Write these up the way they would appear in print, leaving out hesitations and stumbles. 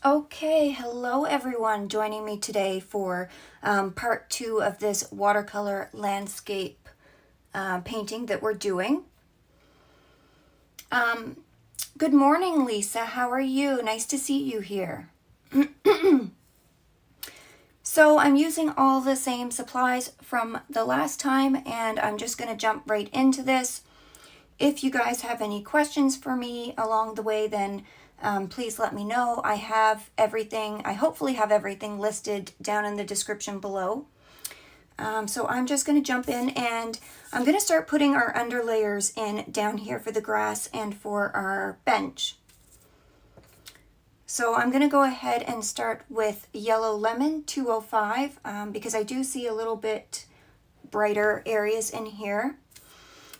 Okay, hello everyone joining me today for part 2 of this watercolor landscape painting that we're doing. Good morning, Lisa. How are you? Nice to see you here. So I'm using all the same supplies from the last time, and I'm just going to jump right into this. If you guys have any questions for me along the way, then please let me know. I have everything, I hopefully have everything listed down in the description below. So I'm just going to jump in, and I'm going to start putting our underlayers in down here for the grass and for our bench. So I'm going to go ahead and start with Yellow Lemon 205 because I do see a little bit brighter areas in here.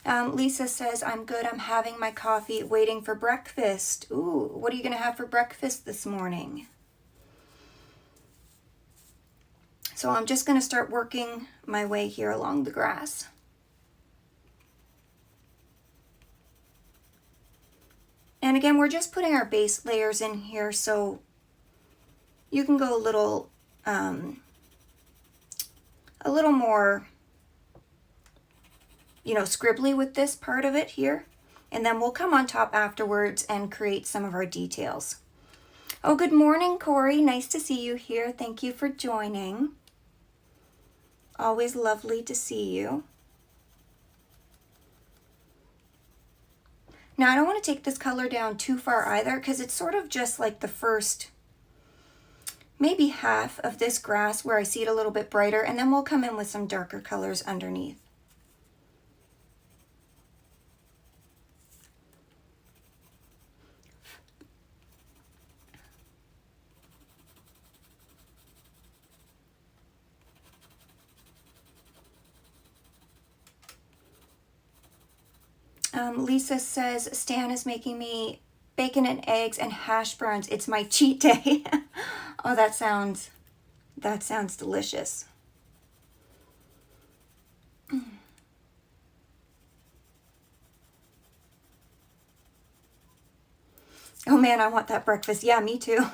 Lisa says, I'm good. I'm having my coffee, waiting for breakfast. Ooh, what are you going to have for breakfast this morning? So I'm just going to start working my way here along the grass. And again, we're just putting our base layers in here, so you can go a little more, scribbly with this part of it here. And then we'll come on top afterwards and create some of our details. Oh, good morning, Corey. Nice to see you here. Thank you for joining. Always lovely to see you. Now, I don't want to take this color down too far either, because it's sort of just like the first, maybe half of this grass where I see it a little bit brighter, and then we'll come in with some darker colors underneath. Lisa says, Stan is making me bacon and eggs and hash browns. It's my cheat day. Oh, that sounds delicious. Oh man, I want that breakfast. Yeah, me too.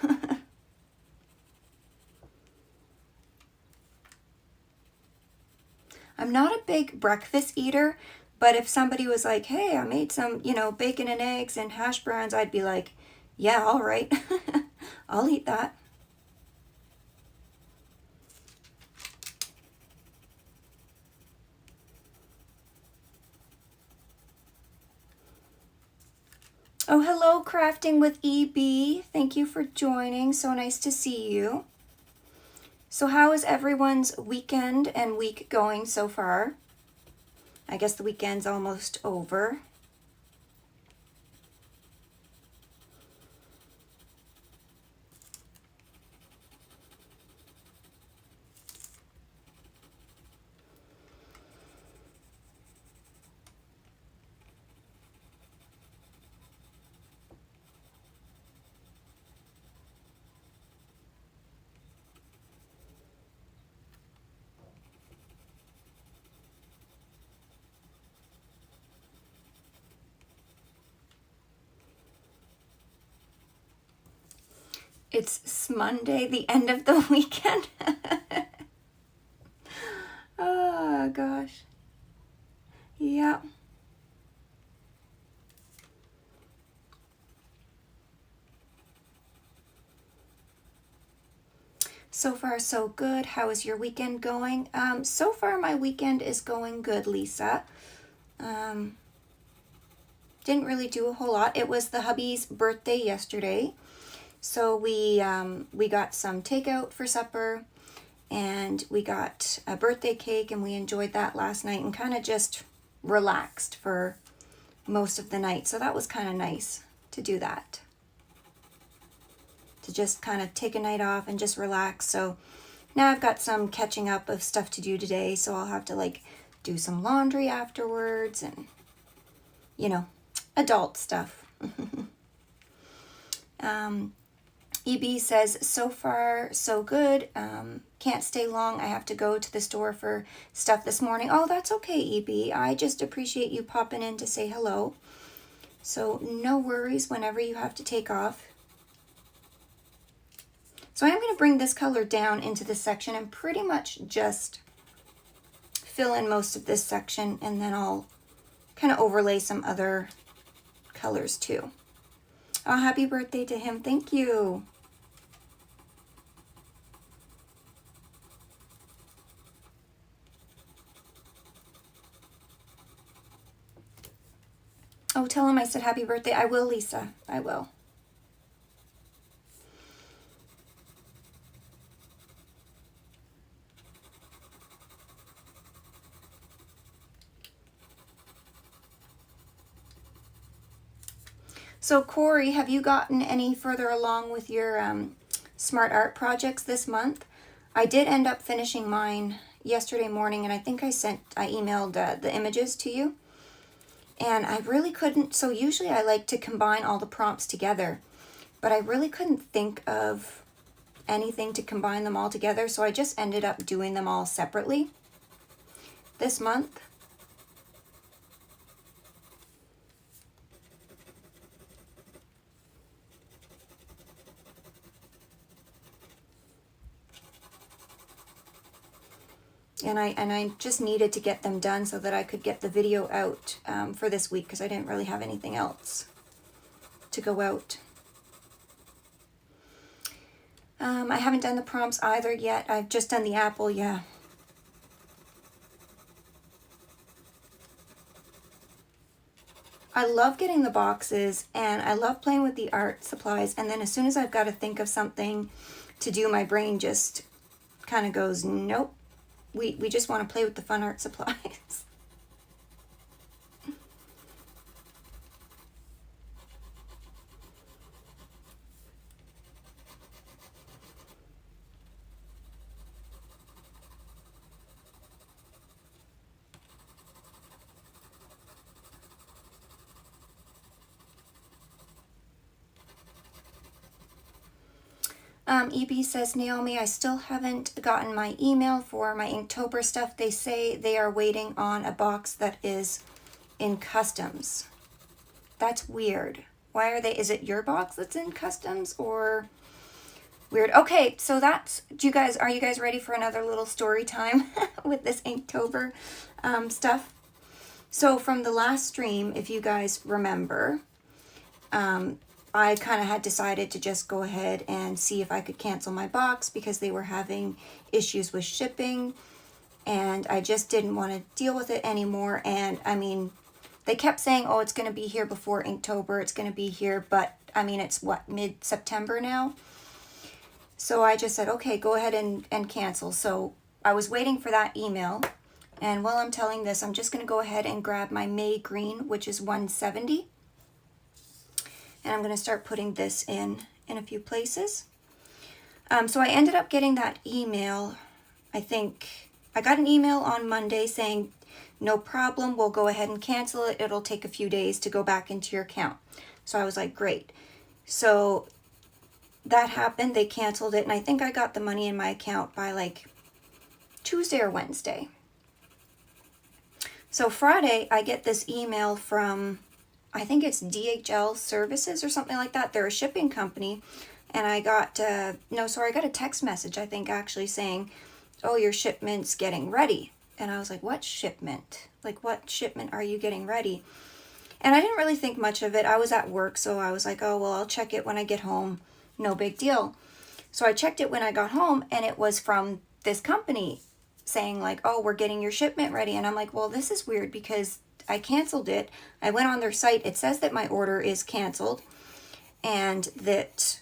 I'm not a big breakfast eater, but if somebody was like, hey, I made some, bacon and eggs and hash browns, I'd be like, yeah, all right. I'll eat that. Oh, hello, Crafting with EB. Thank you for joining. So nice to see you. So how is everyone's weekend and week going so far? I guess the weekend's almost over. It's Monday, the end of the weekend. Oh, gosh. Yeah. So far, so good. How is your weekend going? So far, my weekend is going good, Lisa. Didn't really do a whole lot. It was the hubby's birthday yesterday. So we got some takeout for supper, and we got a birthday cake, and we enjoyed that last night and kind of just relaxed for most of the night. So that was kind of nice to do that. To just kind of take a night off and just relax. So now I've got some catching up of stuff to do today, so I'll have to do some laundry afterwards and, adult stuff. EB says, so far, so good. Can't stay long. I have to go to the store for stuff this morning. Oh, that's okay, EB. I just appreciate you popping in to say hello. So no worries whenever you have to take off. So I'm going to bring this color down into this section and pretty much just fill in most of this section, and then I'll kind of overlay some other colors too. Oh, happy birthday to him. Thank you. Oh, tell him I said happy birthday. I will, Lisa. I will. So Corey, have you gotten any further along with your smart art projects this month? I did end up finishing mine yesterday morning, and I think I emailed the images to you. And I really couldn't, so usually I like to combine all the prompts together, but I really couldn't think of anything to combine them all together, so I just ended up doing them all separately this month. And I just needed to get them done so that I could get the video out for this week, because I didn't really have anything else to go out. I haven't done the prompts either yet. I've just done the apple, yeah. I love getting the boxes, and I love playing with the art supplies, and then as soon as I've got to think of something to do, my brain just kind of goes, nope. We just want to play with the fun art supplies. EB says, Naomi, I still haven't gotten my email for my Inktober stuff. They say they are waiting on a box that is in customs. That's weird. Why are they? Is it your box that's in customs or weird? Okay, so that's, are you guys ready for another little story time with this Inktober stuff? So from the last stream, if you guys remember, I kind of had decided to just go ahead and see if I could cancel my box because they were having issues with shipping, and I just didn't want to deal with it anymore. And I mean, they kept saying, oh, it's going to be here before Inktober, it's going to be here, but I mean, it's what, mid-September now? So I just said, okay, go ahead and cancel. So I was waiting for that email, and while I'm telling this, I'm just going to go ahead and grab my May Green, which is 170. And I'm going to start putting this in a few places. So I ended up getting that email. I think I got an email on Monday saying, no problem, we'll go ahead and cancel it. It'll take a few days to go back into your account. So I was like, great. So that happened. They canceled it. And I think I got the money in my account by like Tuesday or Wednesday. So Friday, I get this email from, I think it's DHL Services or something like that. They're a shipping company. And I got, I got a text message, I think, actually saying, oh, your shipment's getting ready. And I was like, what shipment? Like, what shipment are you getting ready? And I didn't really think much of it. I was at work, so I was like, oh, well, I'll check it when I get home. No big deal. So I checked it when I got home, and it was from this company saying like, oh, we're getting your shipment ready. And I'm like, well, this is weird because I canceled it. I went on their site. It says that my order is canceled and that,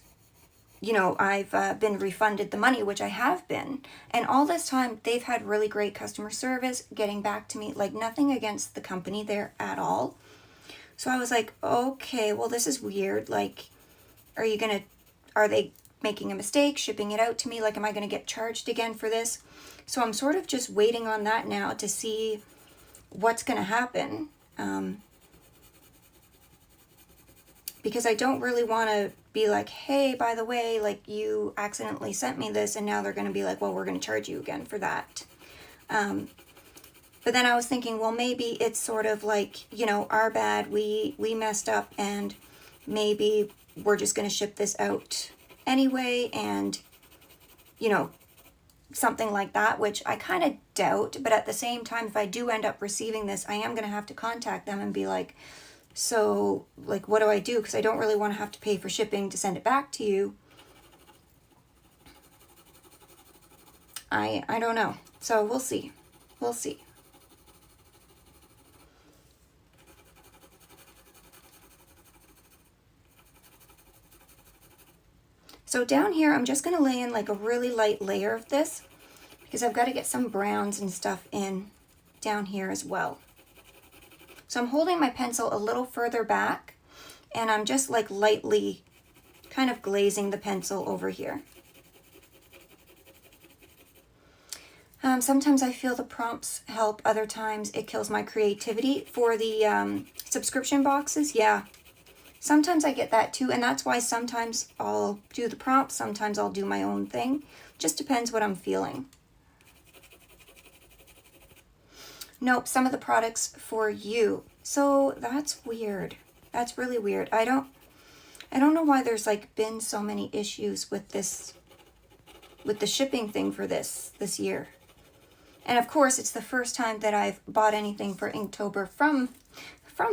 you know, I've been refunded the money, which I have been. And all this time, they've had really great customer service, getting back to me, like nothing against the company there at all. So I was like, okay, well, this is weird. Like, are they making a mistake, shipping it out to me? Like, am I going to get charged again for this? So I'm sort of just waiting on that now to see what's going to happen, because I don't really want to be like, hey, by the way, like you accidentally sent me this, and now they're going to be like, well, we're going to charge you again for that. But then I was thinking, well, maybe it's sort of like, you know, our bad, we messed up, and maybe we're just going to ship this out anyway, and you know, something like that, which I kind of doubt. But at the same time, if I do end up receiving this, I am going to have to contact them and be like, so, like, what do I do? Because I don't really want to have to pay for shipping to send it back to you. I don't know. So we'll see. We'll see. So down here, I'm just going to lay in like a really light layer of this because I've got to get some browns and stuff in down here as well. So I'm holding my pencil a little further back and I'm just like lightly kind of glazing the pencil over here. Sometimes I feel the prompts help, other times it kills my creativity. For the subscription boxes, yeah. Sometimes I get that too, and that's why sometimes I'll do the prompts, sometimes I'll do my own thing. Just depends what I'm feeling. Nope, some of the products for you. So that's weird. That's really weird. I don't know why there's like been so many issues with this, with the shipping thing for this year. And of course, it's the first time that I've bought anything for Inktober from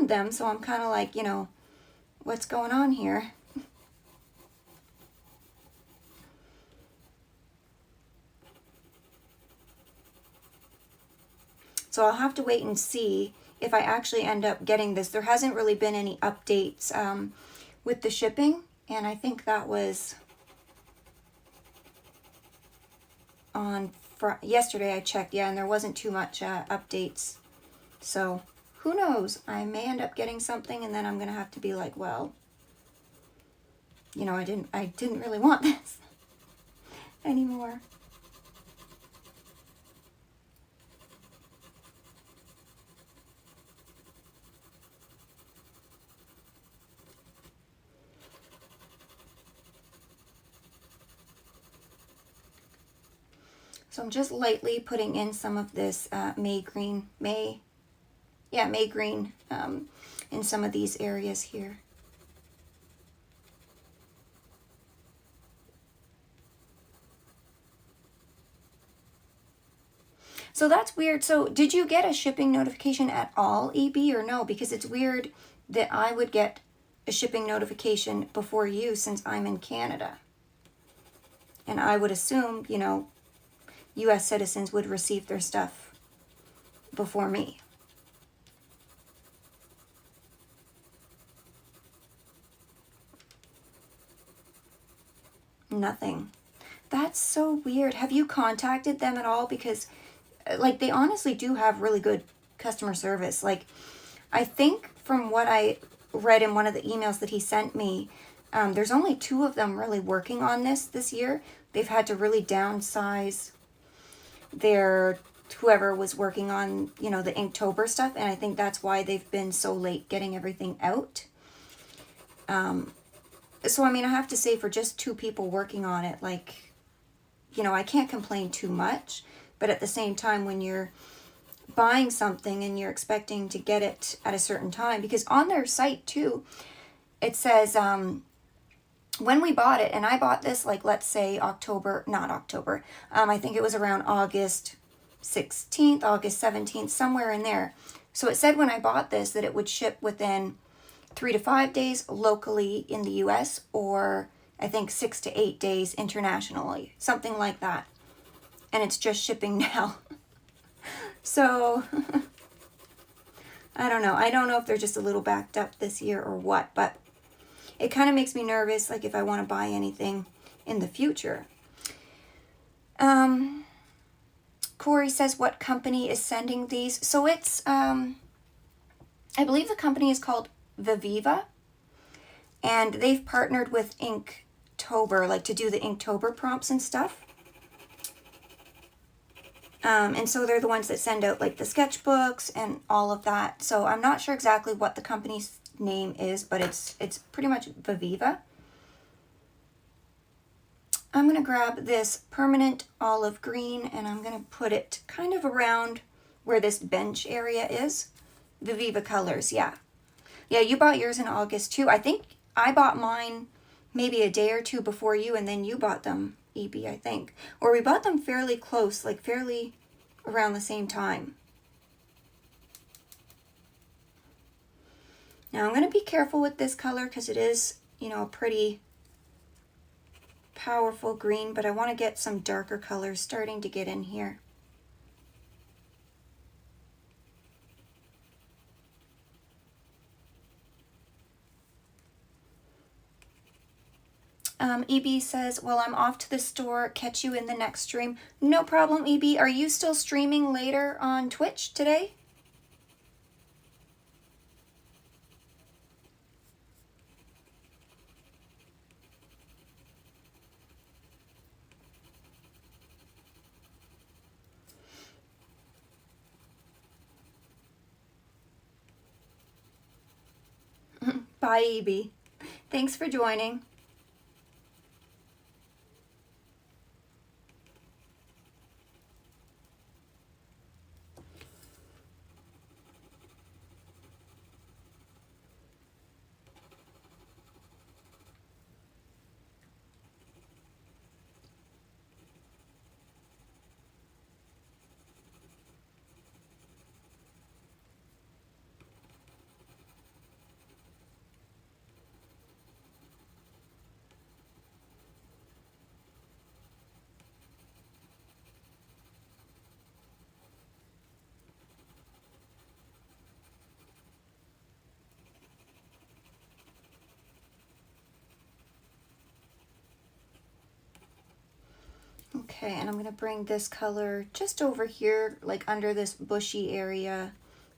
them, so I'm kind of like, you know, what's going on here? So I'll have to wait and see if I actually end up getting this. There hasn't really been any updates with the shipping, and I think that was on yesterday I checked, yeah, and there wasn't too much updates. So who knows? I may end up getting something, and then I'm gonna have to be like, well, you know, I didn't really want this anymore. So I'm just lightly putting in some of this May green in some of these areas here. So that's weird. So did you get a shipping notification at all, EB, or no? Because it's weird that I would get a shipping notification before you since I'm in Canada. And I would assume, you know, US citizens would receive their stuff before me. Nothing. That's so weird. Have you contacted them at all? Because like they honestly do have really good customer service. Like I think from what I read in one of the emails that he sent me, there's only 2 of them really working on this year. They've had to really downsize their whoever was working on, you know, the Inktober stuff, and I think that's why they've been so late getting everything out. So I mean, I have to say, for just 2 people working on it, like, you know, I can't complain too much. But at the same time, when you're buying something and you're expecting to get it at a certain time, because on their site too, it says when we bought it, and I bought this like, let's say not October, I think it was around August 16th, August 17th, somewhere in there. So it said when I bought this that it would ship within 3 to 5 days locally in the US, or I think 6 to 8 days internationally, something like that. And it's just shipping now. So I don't know. I don't know if they're just a little backed up this year or what, but it kind of makes me nervous, like if I want to buy anything in the future. Corey says, what company is sending these? So it's, I believe the company is called Viviva, and they've partnered with Inktober, like to do the Inktober prompts and stuff. And so they're the ones that send out like the sketchbooks and all of that. So I'm not sure exactly what the company's name is, but it's pretty much Viviva. I'm going to grab this permanent olive green and I'm going to put it kind of around where this bench area is. Viviva colors, yeah. Yeah, you bought yours in August too. I think I bought mine maybe a day or 2 before you, and then you bought them EB, I think. Or we bought them fairly close, like fairly around the same time. Now I'm going to be careful with this color because it is, you know, a pretty powerful green, but I want to get some darker colors starting to get in here. EB says, well, I'm off to the store. Catch you in the next stream. No problem, EB. Are you still streaming later on Twitch today? Bye, EB. Thanks for joining. Okay, and I'm going to bring this color just over here, like under this bushy area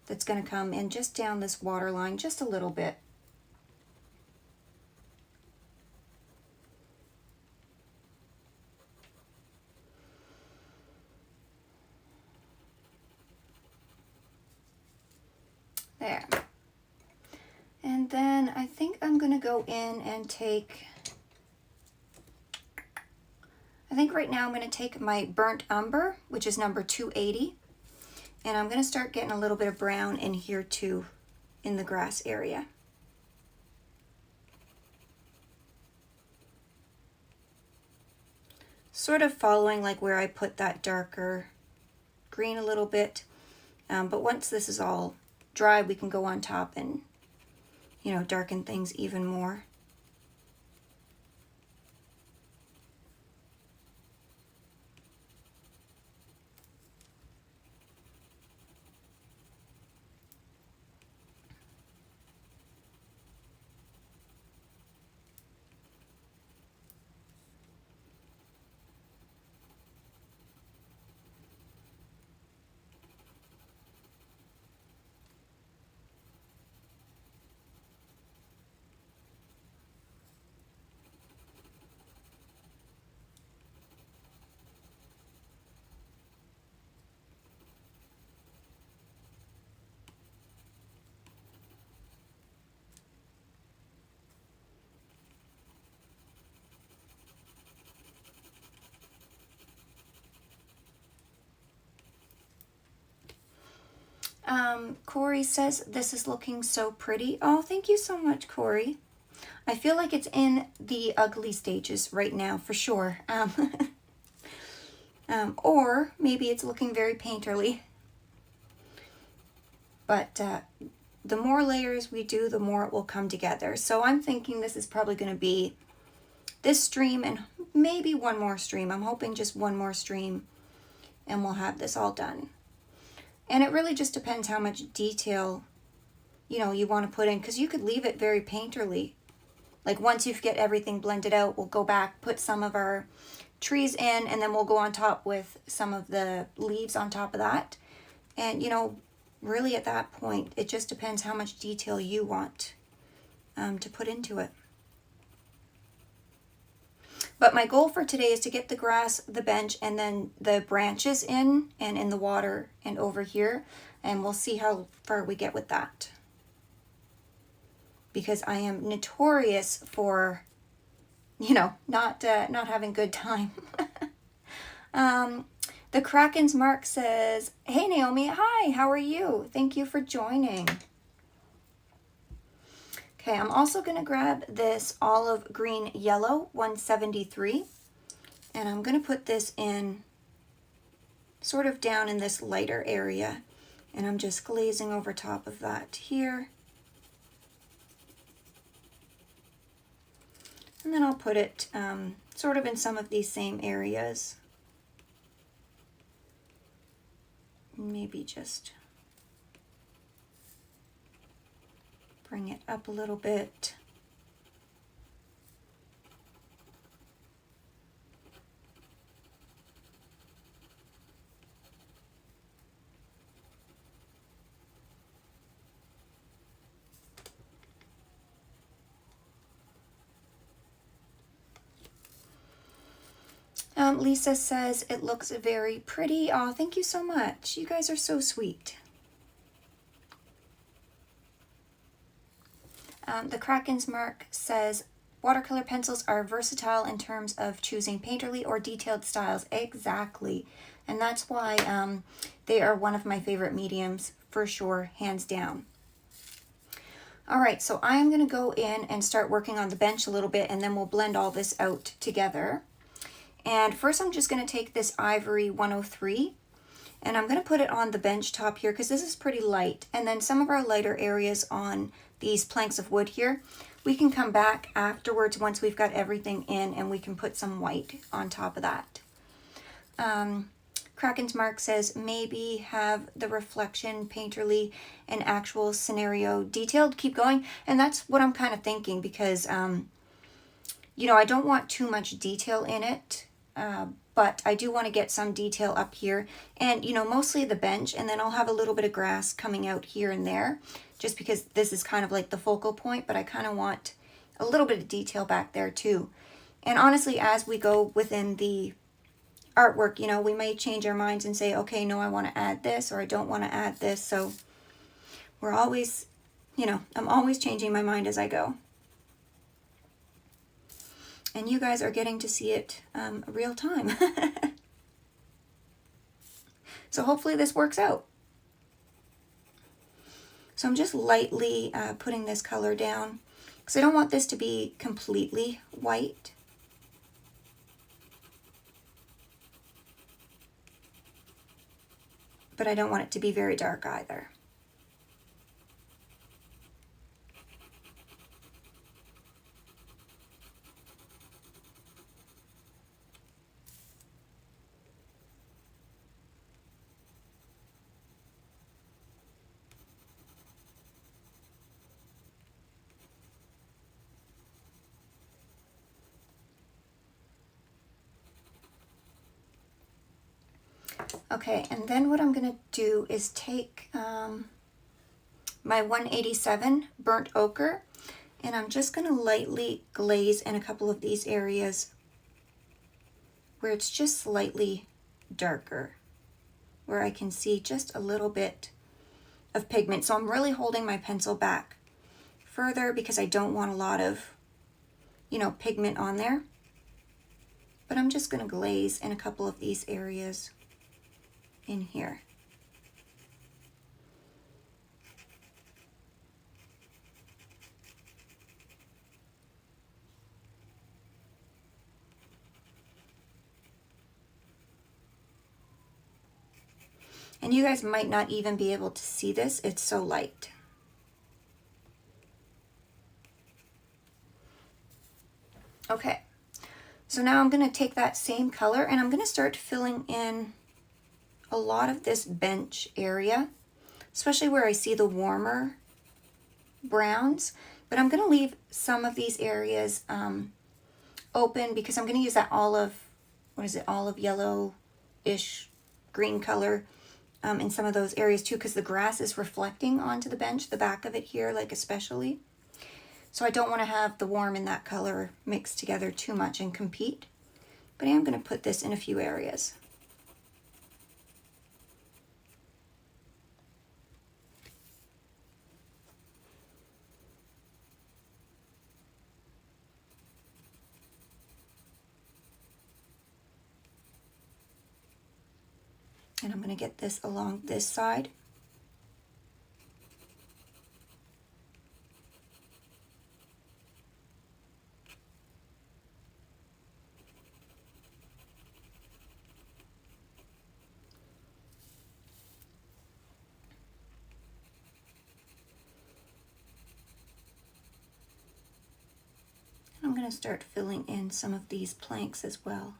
that's going to come in just down this waterline just a little bit. There. And then I think I'm going to go in and take... I think right now I'm going to take my burnt umber, which is number 280, and I'm going to start getting a little bit of brown in here too, in the grass area. Sort of following like where I put that darker green a little bit, but once this is all dry, we can go on top and, you know, darken things even more. Corey says, this is looking so pretty. Oh, thank you so much, Corey. I feel like it's in the ugly stages right now, for sure. Or maybe it's looking very painterly. But the more layers we do, the more it will come together. So I'm thinking this is probably going to be this stream and maybe one more stream. I'm hoping just one more stream and we'll have this all done. And it really just depends how much detail, you know, you want to put in, because you could leave it very painterly. Like once you get everything blended out, we'll go back, put some of our trees in, and then we'll go on top with some of the leaves on top of that. And, you know, really at that point, it just depends how much detail you want to put into it. But my goal for today is to get the grass, the bench, and then the branches in and in the water and over here. And we'll see how far we get with that. Because I am notorious for, you know, not having good time. The Kraken's Mark says, hey Naomi, hi, how are you? Thank you for joining. Okay, I'm also going to grab this olive green yellow 173, And I'm going to put this in sort of down in this lighter area. And I'm just glazing over top of that here. And then I'll put it sort of in some of these same areas. Maybe just bring it up a little bit. Lisa says it looks very pretty. Oh, thank you so much. You guys are so sweet. The Kraken's Mark says watercolor pencils are versatile in terms of choosing painterly or detailed styles. Exactly. And that's why they are one of my favorite mediums for sure, hands down. All right, so I'm going to go in and start working on the bench a little bit, and then we'll blend all this out together. And first I'm just going to take this Ivory 103 and I'm going to put it on the bench top here because this is pretty light. And then some of our lighter areas on these planks of wood here, we can come back afterwards once we've got everything in and we can put some white on top of that. Kraken's Mark says maybe have the reflection painterly and actual scenario detailed. Keep going. And that's what I'm kind of thinking because, you know, I don't want too much detail in it. But I do want to get some detail up here and, you know, mostly the bench, and then I'll have a little bit of grass coming out here and there just because this is kind of like the focal point, but I kind of want a little bit of detail back there too. And honestly, as we go within the artwork, you know, we may change our minds and say, okay, no, I want to add this or I don't want to add this. So we're always, you know, I'm always changing my mind as I go. And you guys are getting to see it real time. So hopefully this works out. So I'm just lightly putting this color down because I don't want this to be completely white. But I don't want it to be very dark either. Okay, and then what I'm going to do is take my 187 burnt ochre, and I'm just going to lightly glaze in a couple of these areas where it's just slightly darker, where I can see just a little bit of pigment. So I'm really holding my pencil back further because I don't want a lot of, you know, pigment on there. But I'm just going to glaze in a couple of these areas in here. And you guys might not even be able to see this, it's so light. Okay, so now I'm going to take that same color and I'm going to start filling in a lot of this bench area, especially where I see the warmer browns, but I'm going to leave some of these areas open because I'm going to use that olive, what is it, olive yellow-ish green color in some of those areas too, because the grass is reflecting onto the bench, the back of it here, like especially. So I don't want to have the warm and that color mixed together too much and compete, but I am going to put this in a few areas. And I'm going to get this along this side. going to start filling in some of these planks as well.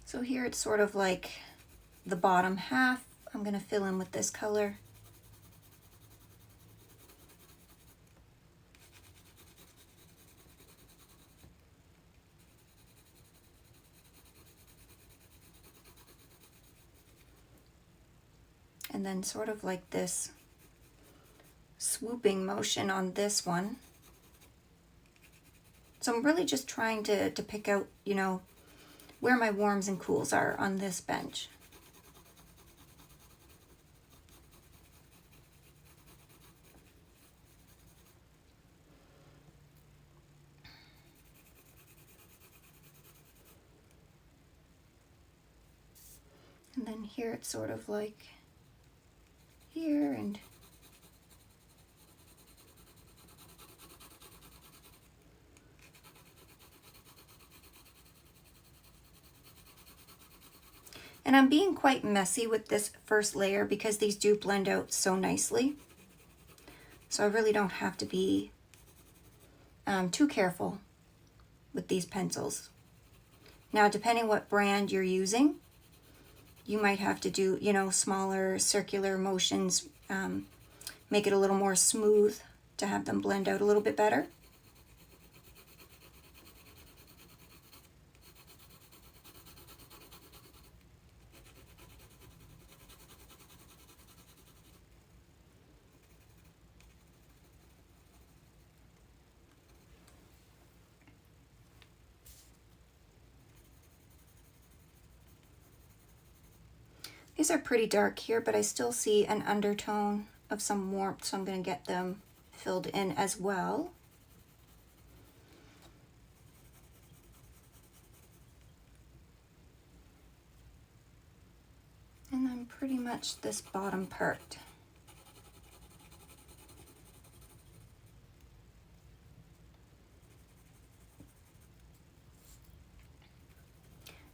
So here it's sort of like the bottom half. I'm going to fill in with this color. And then sort of like this swooping motion on this one. So I'm really just trying to pick out, you know, where my warms and cools are on this bench. And then here it's sort of like here and I'm being quite messy with this first layer because these do blend out so nicely. So I really don't have to be too careful with these pencils. Now, depending what brand you're using, you might have to do, you know, smaller circular motions, make it a little more smooth to have them blend out a little bit better. These are pretty dark here, but I still see an undertone of some warmth, so I'm going to get them filled in as well. And then pretty much this bottom part.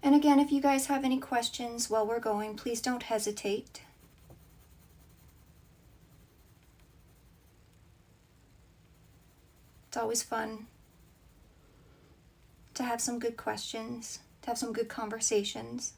And again, if you guys have any questions while we're going, please don't hesitate. It's always fun to have some good questions, to have some good conversations.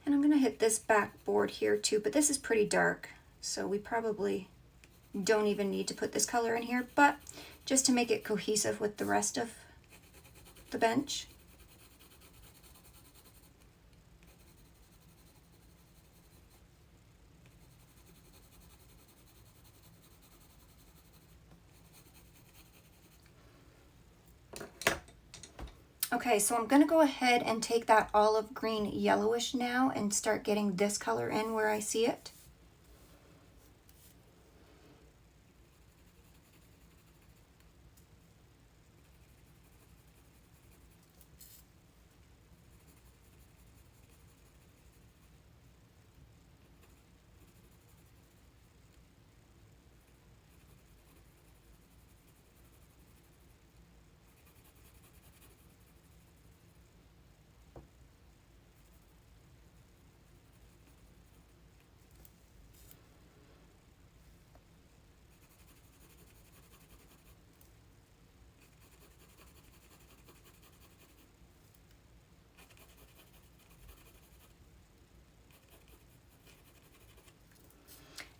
And I'm going to hit this backboard here too, but this is pretty dark, so we probably don't even need to put this color in here, but just to make it cohesive with the rest of the bench. Okay, so I'm going to go ahead and take that olive green yellowish now and start getting this color in where I see it.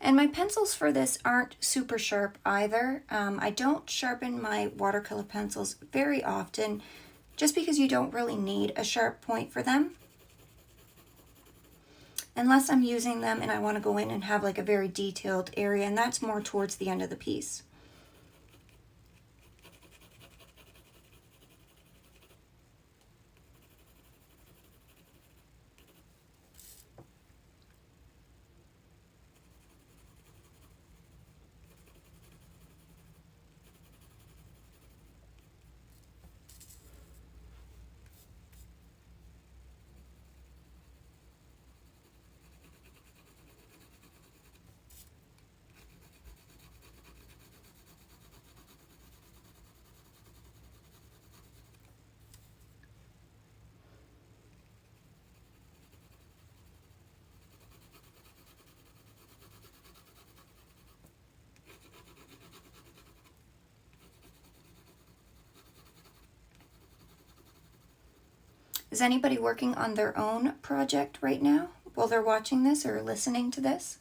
And my pencils for this aren't super sharp either. I don't sharpen my watercolor pencils very often, just because you don't really need a sharp point for them. Unless I'm using them and I want to go in and have like a very detailed area, and that's more towards the end of the piece. Is anybody working on their own project right now while they're watching this or listening to this?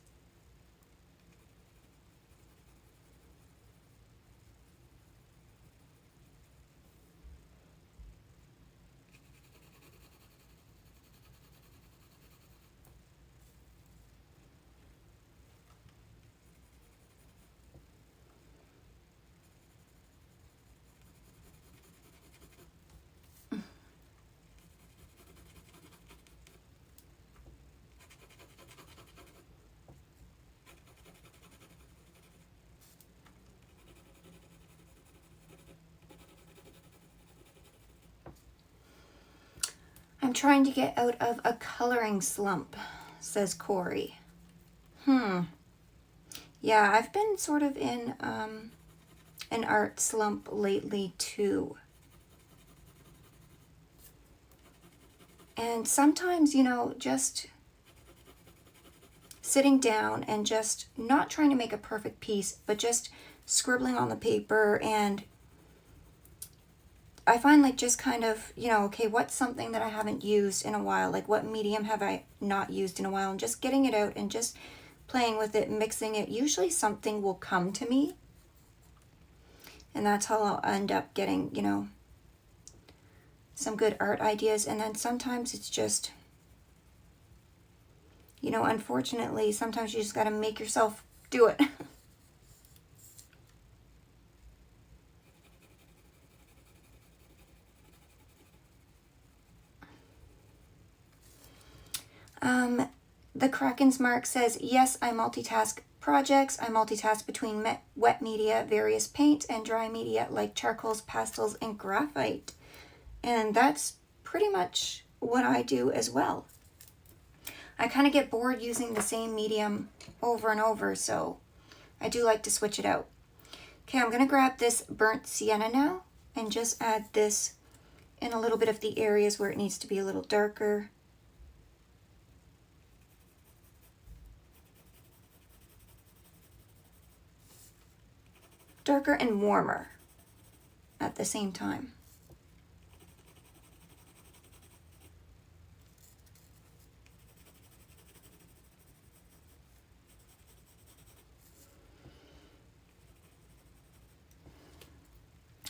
I'm trying to get out of a coloring slump, says Corey. Yeah, I've been sort of in an art slump lately too. And sometimes, you know, just sitting down and just not trying to make a perfect piece, but just scribbling on the paper, and I find like just kind of, you know, okay, what's something that I haven't used in a while? Like what medium have I not used in a while? And just getting it out and just playing with it, mixing it. Usually something will come to me. And that's how I'll end up getting, you know, some good art ideas. And then sometimes it's just, you know, unfortunately, sometimes you just got to make yourself do it. The Kraken's Mark says, yes, I multitask projects. I multitask between wet media, various paints, and dry media like charcoals, pastels, and graphite. And that's pretty much what I do as well. I kind of get bored using the same medium over and over, so I do like to switch it out. Okay, I'm going to grab this burnt sienna now and just add this in a little bit of the areas where it needs to be a little darker. Darker and warmer at the same time.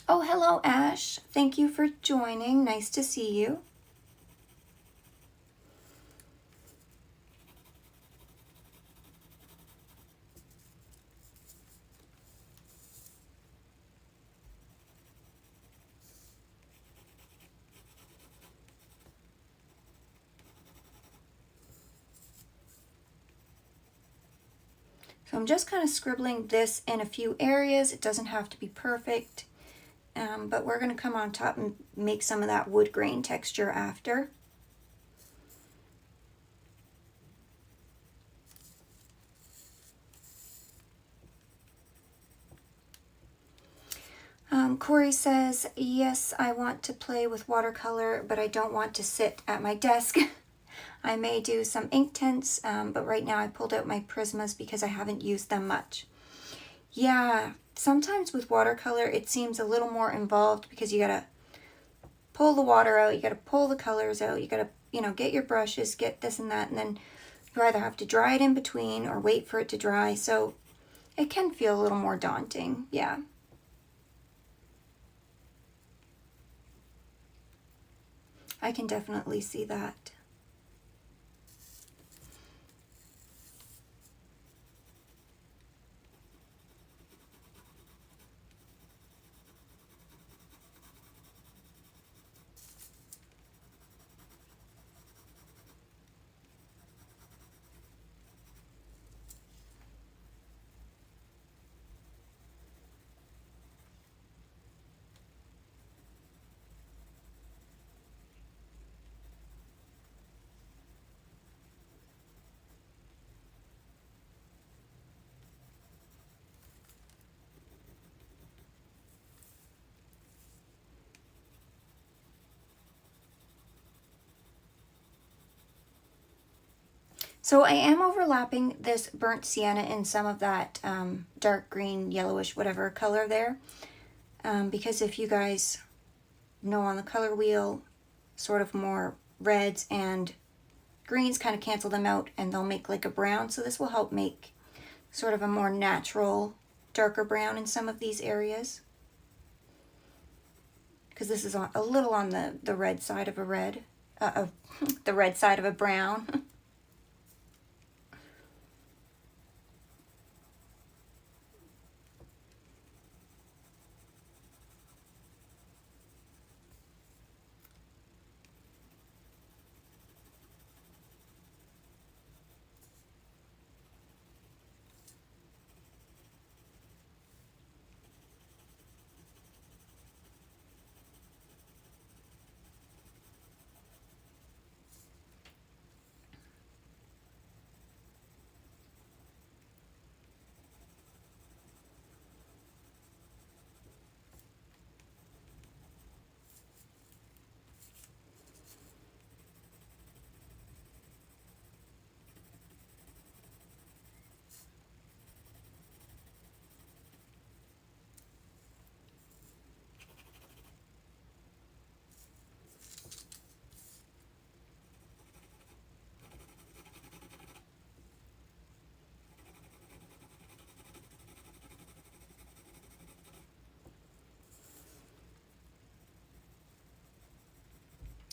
Oh, hello, Ash. Thank you for joining. Nice to see you. So I'm just kind of scribbling this in a few areas. It doesn't have to be perfect, but we're going to come on top and make some of that wood grain texture after. Corey says, yes, I want to play with watercolor, but I don't want to sit at my desk. I may do some ink tints, but right now I pulled out my Prismas because I haven't used them much. Yeah, sometimes with watercolor it seems a little more involved because you gotta pull the water out, you gotta pull the colors out, you gotta, you know, get your brushes, get this and that, and then you either have to dry it in between or wait for it to dry, so it can feel a little more daunting, yeah. I can definitely see that. So I am overlapping this burnt sienna in some of that dark green, yellowish, whatever color there. Because if you guys know on the color wheel, sort of more reds and greens kind of cancel them out and they'll make like a brown. So this will help make sort of a more natural, darker brown in some of these areas. Because this is a little on the red side of a red, the red side of a brown.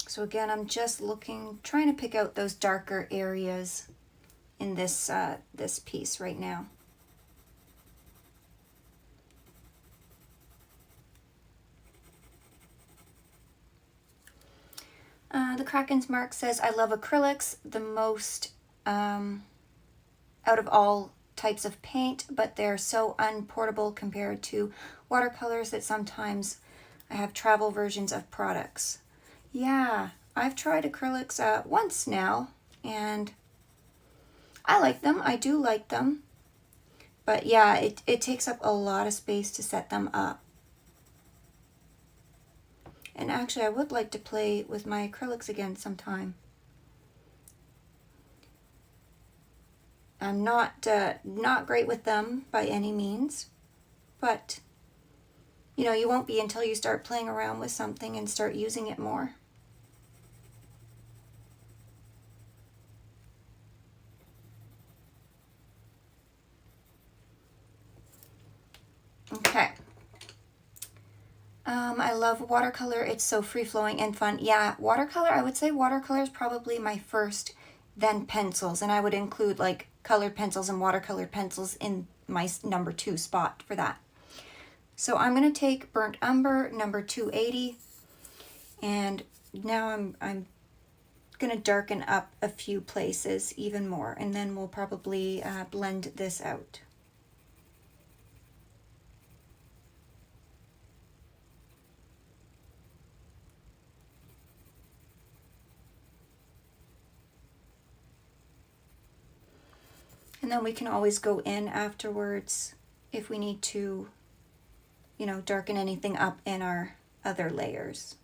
So again, I'm just trying to pick out those darker areas in this, this piece right now. The Kraken's Mark says, I love acrylics the most out of all types of paint, but they're so unportable compared to watercolors that sometimes I have travel versions of products. Yeah, I've tried acrylics once now, and I like them. I do like them. But yeah, it takes up a lot of space to set them up. And actually, I would like to play with my acrylics again sometime. I'm not great with them by any means, but you know, you won't be until you start playing around with something and start using it more. Okay. I love watercolor. It's so free-flowing and fun. Yeah, watercolor, I would say watercolor is probably my first, then pencils. And I would include like colored pencils and watercolored pencils in my number 2 spot for that. So I'm going to take Burnt Umber, number 280. And now I'm going to darken up a few places even more. And then we'll probably blend this out. And then we can always go in afterwards if we need to, you know, darken anything up in our other layers.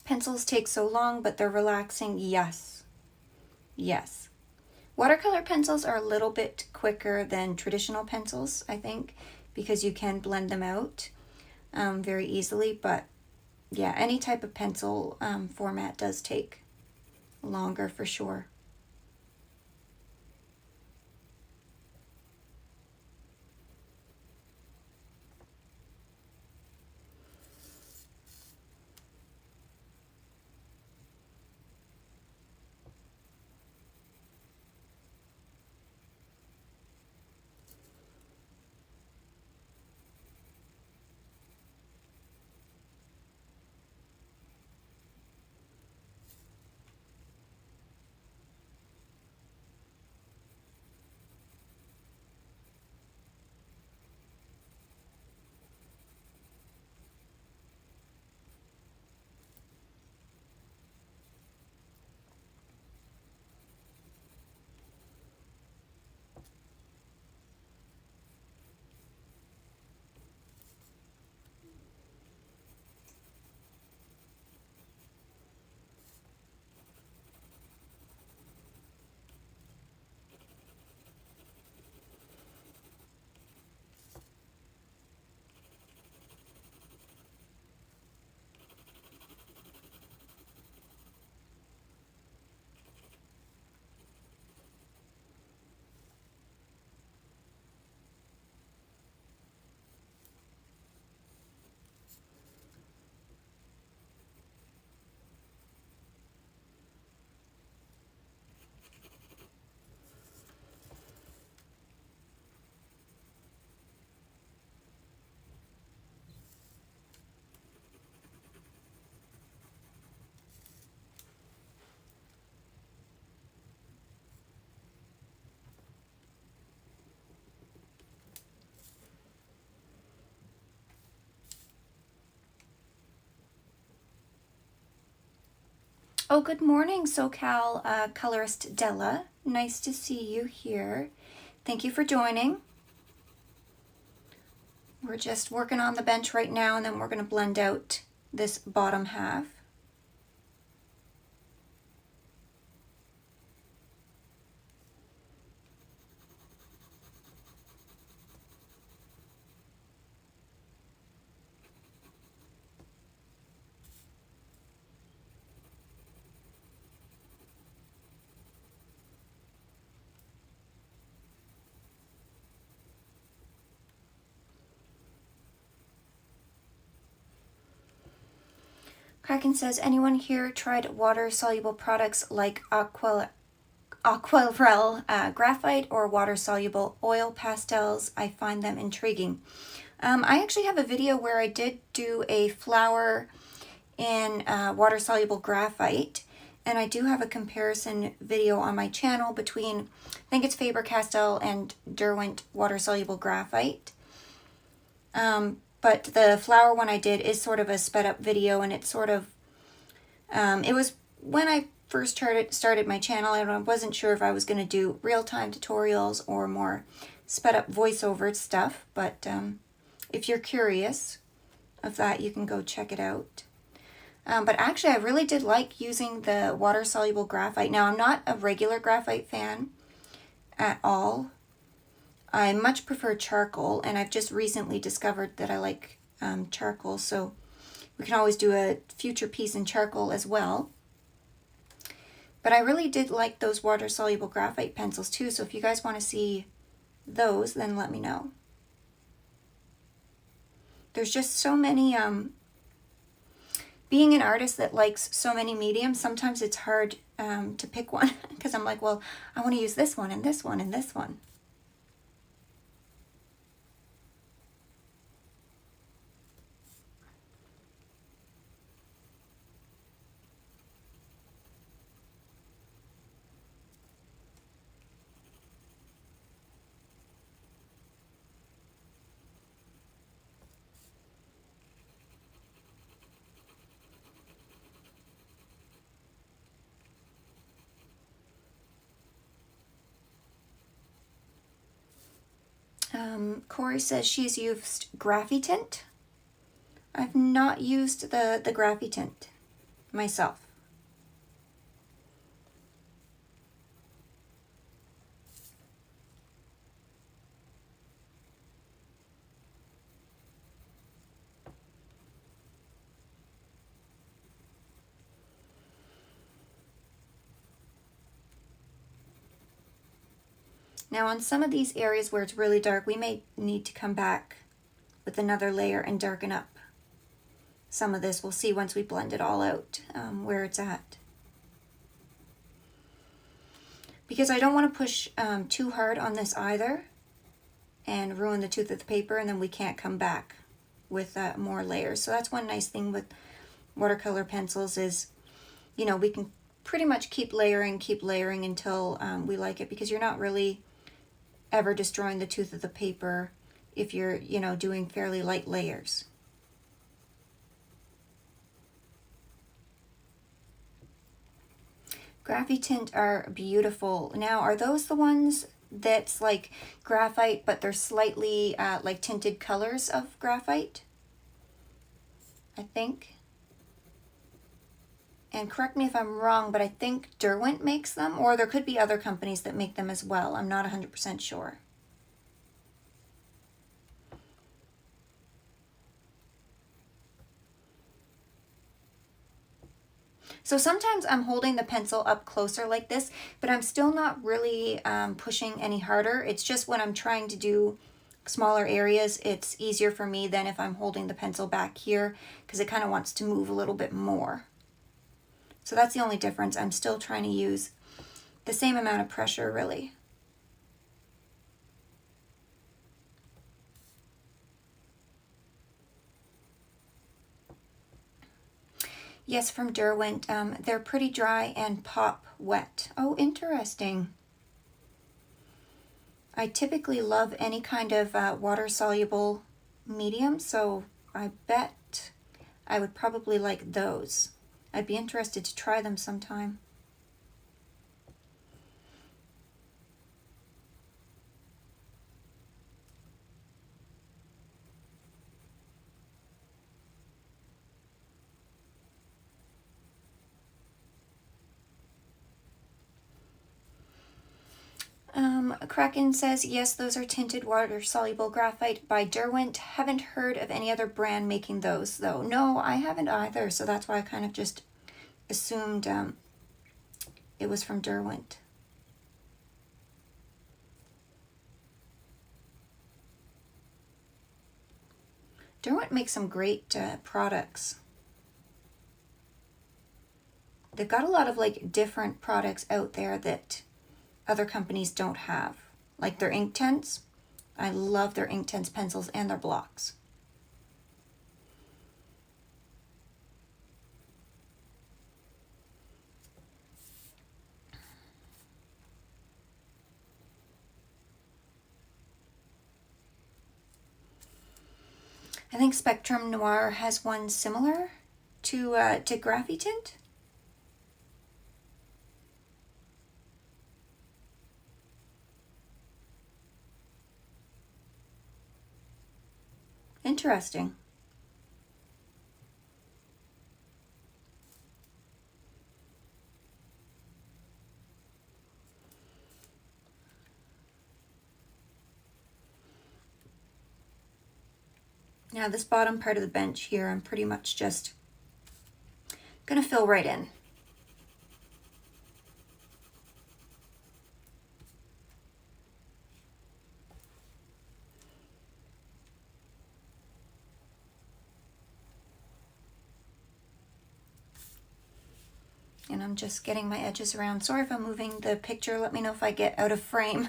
Pencils take so long, but they're relaxing. Yes. Yes. Watercolor pencils are a little bit quicker than traditional pencils, I think, because you can blend them out very easily, but yeah, any type of pencil format does take longer for sure. Oh, good morning, SoCal colorist Della. Nice to see you here. Thank you for joining. We're just working on the bench right now, and then we're going to blend out this bottom half. Kraken says, anyone here tried water-soluble products like aquarelle graphite or water-soluble oil pastels? I find them intriguing. I actually have a video where I did do a flower in water-soluble graphite, and I do have a comparison video on my channel between, I think it's Faber-Castell and Derwent water-soluble graphite. But the flower one I did is sort of a sped up video, and it's sort of, it was when I first started my channel, and I wasn't sure if I was going to do real-time tutorials or more sped up voiceover stuff, but if you're curious of that, you can go check it out. But actually, I really did like using the water-soluble graphite. Now, I'm not a regular graphite fan at all. I much prefer charcoal, and I've just recently discovered that I like charcoal, so we can always do a future piece in charcoal as well. But I really did like those water-soluble graphite pencils too, so if you guys want to see those, then let me know. There's just so many, being an artist that likes so many mediums, sometimes it's hard to pick one, because I'm like, well, I want to use this one and this one and this one. Corey says she's used Graphitint. I've not used the Graphitint myself. Now on some of these areas where it's really dark, we may need to come back with another layer and darken up some of this. We'll see once we blend it all out where it's at. Because I don't want to push too hard on this either and ruin the tooth of the paper, and then we can't come back with more layers. So that's one nice thing with watercolor pencils is, you know, we can pretty much keep layering until we like it, because you're not really ever destroying the tooth of the paper if you're, you know, doing fairly light layers. Graphitint are beautiful. Now, are those the ones that's like graphite, but they're slightly like tinted colors of graphite? I think. And correct me if I'm wrong, but I think Derwent makes them, or there could be other companies that make them as well. I'm not 100% sure. So sometimes I'm holding the pencil up closer like this, but I'm still not really pushing any harder. It's just when I'm trying to do smaller areas, it's easier for me than if I'm holding the pencil back here, because it kind of wants to move a little bit more. So that's the only difference. I'm still trying to use the same amount of pressure, really. Yes, from Derwent. They're pretty dry and pop wet. Oh, interesting. I typically love any kind of water-soluble medium, so I bet I would probably like those. I'd be interested to try them sometime. Kraken says, yes, those are tinted water-soluble graphite by Derwent. Haven't heard of any other brand making those, though. No, I haven't either, so that's why I kind of just assumed it was from Derwent. Derwent makes some great products. They've got a lot of like different products out there that other companies don't have, like their Inktense. I love their Inktense pencils and their blocks. I think Spectrum Noir has one similar to Graphitint. Interesting. Now this bottom part of the bench here, I'm pretty much just gonna fill right in. And I'm just getting my edges around. Sorry if I'm moving the picture. Let me know if I get out of frame.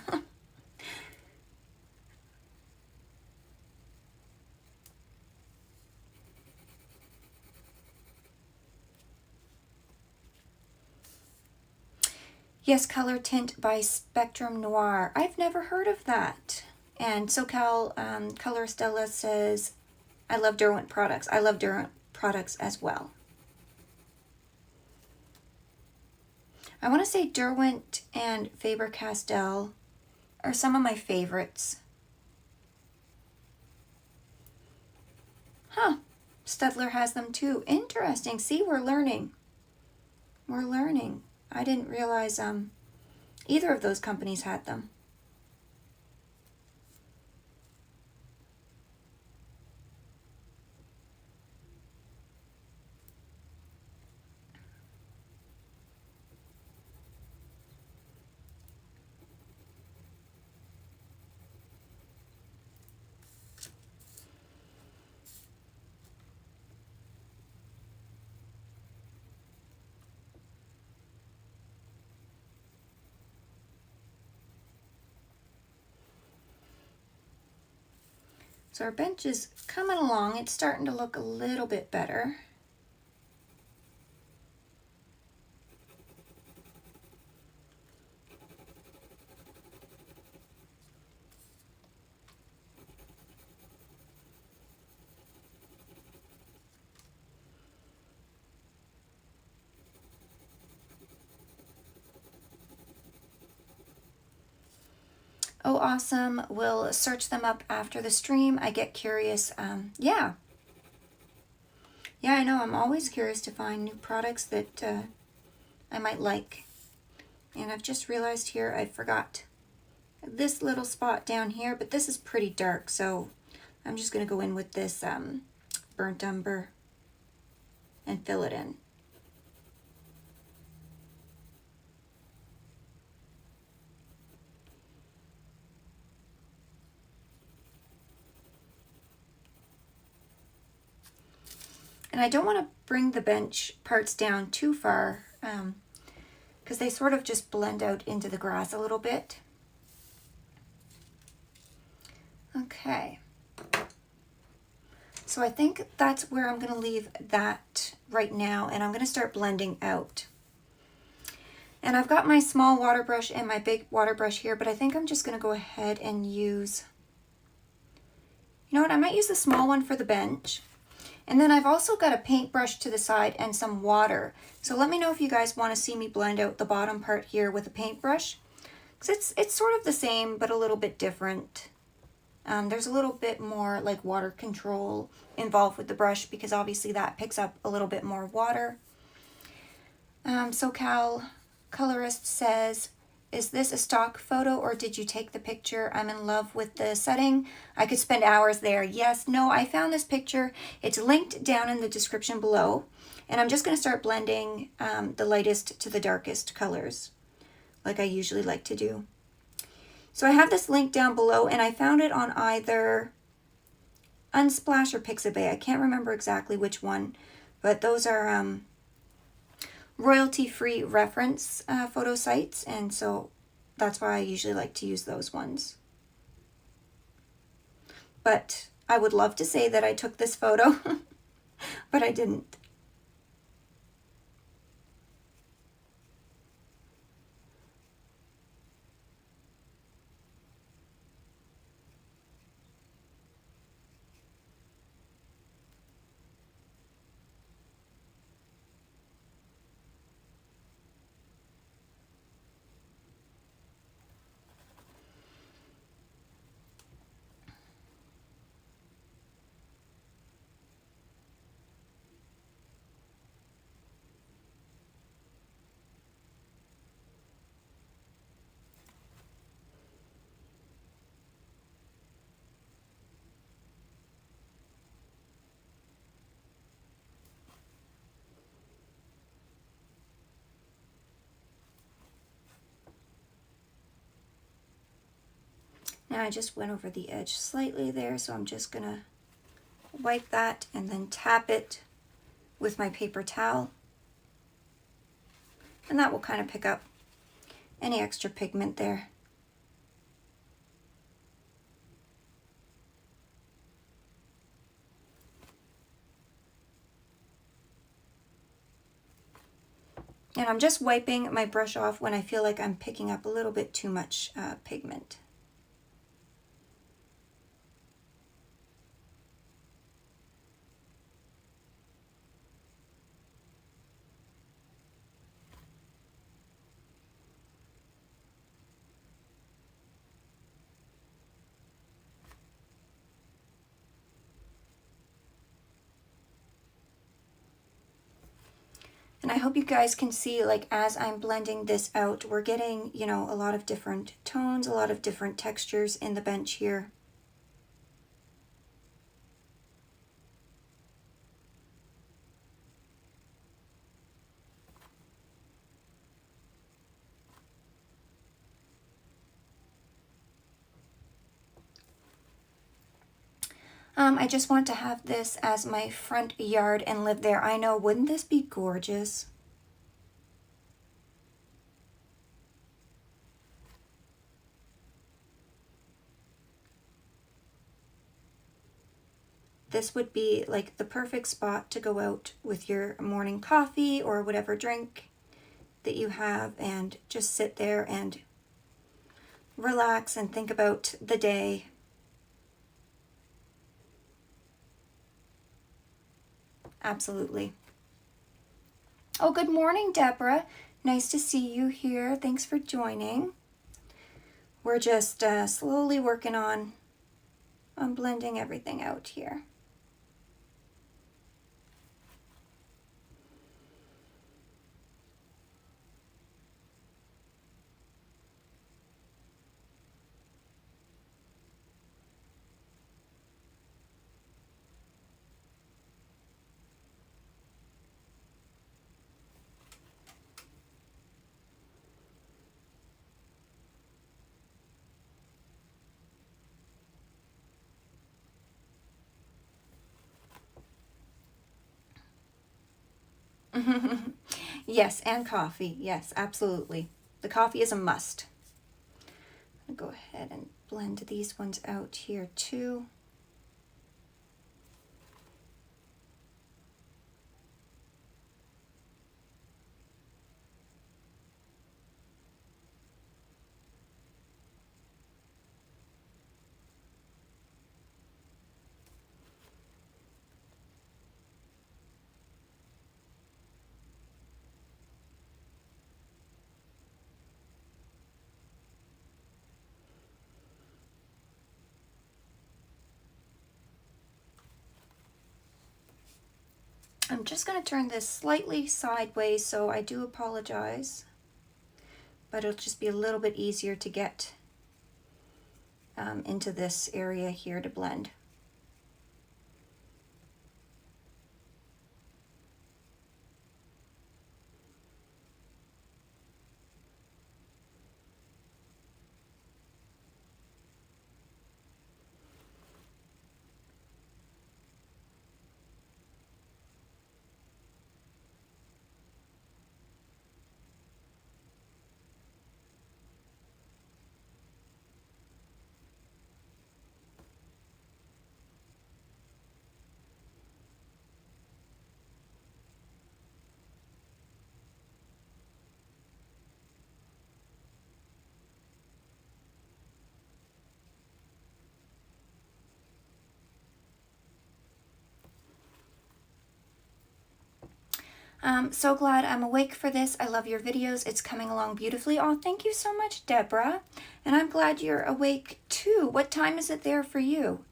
Yes, Color Tint by Spectrum Noir. I've never heard of that. And SoCal Color Stella says, I love Derwent products. I love Derwent products as well. I want to say Derwent and Faber-Castell are some of my favorites. Huh, Staedtler has them too. Interesting. See, we're learning. We're learning. I didn't realize either of those companies had them. So our bench is coming along. It's starting to look a little bit better. Oh, awesome. We'll search them up after the stream. I get curious. Yeah. Yeah, I know. I'm always curious to find new products that I might like. And I've just realized here I forgot this little spot down here, but this is pretty dark, so I'm just going to go in with this burnt umber and fill it in. And I don't want to bring the bench parts down too far because they sort of just blend out into the grass a little bit. Okay. So I think that's where I'm going to leave that right now, and I'm going to start blending out. And I've got my small water brush and my big water brush here, but I think I'm just going to go ahead and use, you know what, I might use the small one for the bench. And then I've also got a paintbrush to the side and some water. So let me know if you guys want to see me blend out the bottom part here with a paintbrush. Because it's sort of the same, but a little bit different. There's a little bit more like water control involved with the brush because obviously that picks up a little bit more water. SoCal Colorist says, is this a stock photo or did you take the picture? I'm in love with the setting. I could spend hours there. Yes, no, I found this picture. It's linked down in the description below. And I'm just going to start blending the lightest to the darkest colors like I usually like to do. So I have this link down below and I found it on either Unsplash or Pixabay. I can't remember exactly which one, but those are royalty-free reference photo sites, and so that's why I usually like to use those ones. But I would love to say that I took this photo, but I didn't. Now I just went over the edge slightly there, so I'm just gonna wipe that and then tap it with my paper towel. And that will kind of pick up any extra pigment there. And I'm just wiping my brush off when I feel like I'm picking up a little bit too much pigment. And I hope you guys can see, like, as I'm blending this out, we're getting, you know, a lot of different tones, a lot of different textures in the bench here. I just want to have this as my front yard and live there. I know, wouldn't this be gorgeous? this would be like the perfect spot to go out with your morning coffee or whatever drink that you have and just sit there and relax and think about the day. Absolutely. Oh, good morning, Deborah. Nice to see you here. Thanks for joining. We're just slowly working on blending everything out here. Yes, and coffee. Yes, absolutely. The coffee is a must. I'm going to go ahead and blend these ones out here too. I'm just going to turn this slightly sideways, so I do apologize, but it'll just be a little bit easier to get into this area here to blend. So glad I'm awake for this. I love your videos. It's coming along beautifully. Oh, thank you so much, Deborah. And I'm glad you're awake too. What time is it there for you?